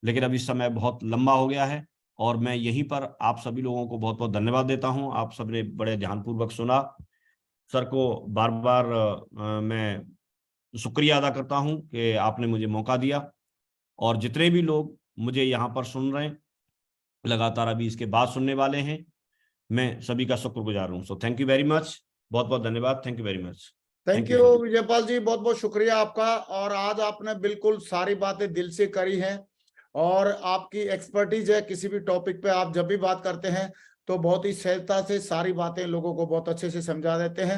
[SPEAKER 3] लेकिन अब इस समय बहुत लंबा हो गया है और मैं यहीं पर आप सभी लोगों को बहुत बहुत धन्यवाद देता हूं। आप सबने बड़े ध्यानपूर्वक सुना। सर को बार बार मैं शुक्रिया अदा करता हूं कि आपने मुझे मौका दिया, और जितने भी लोग मुझे यहाँ पर सुन रहे हैं, लगातार अभी इसके बाद सुनने वाले हैं, मैं सभी का शुक्रगुजार हूँ। So thank you very much, बहुत बहुत धन्यवाद। Thank you very much.
[SPEAKER 2] Thank
[SPEAKER 3] you
[SPEAKER 2] you
[SPEAKER 3] sir.
[SPEAKER 2] Vijaypal ji, बहुत बहुत शुक्रिया आपका। और आज आपने बिल्कुल सारी बातें दिल से करी हैं और आपकी एक्सपर्टीज है, किसी भी टॉपिक पे आप जब भी बात करते हैं तो बहुत ही सहजता से सारी बातें लोगों को बहुत अच्छे से समझा देते हैं।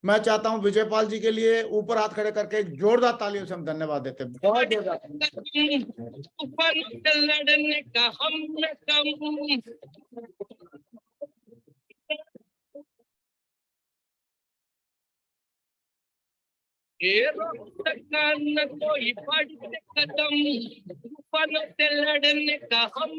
[SPEAKER 2] मैं चाहता हूं विजयपाल जी के लिए ऊपर हाथ खड़े करके एक जोरदार तालियों से हम धन्यवाद देते हैं। बहुत जोरदार।
[SPEAKER 1] तूफान से लड़ने का हम में कम, ये रोक सका न कोई बढ़ते कदम, तूफान से लड़ने का हम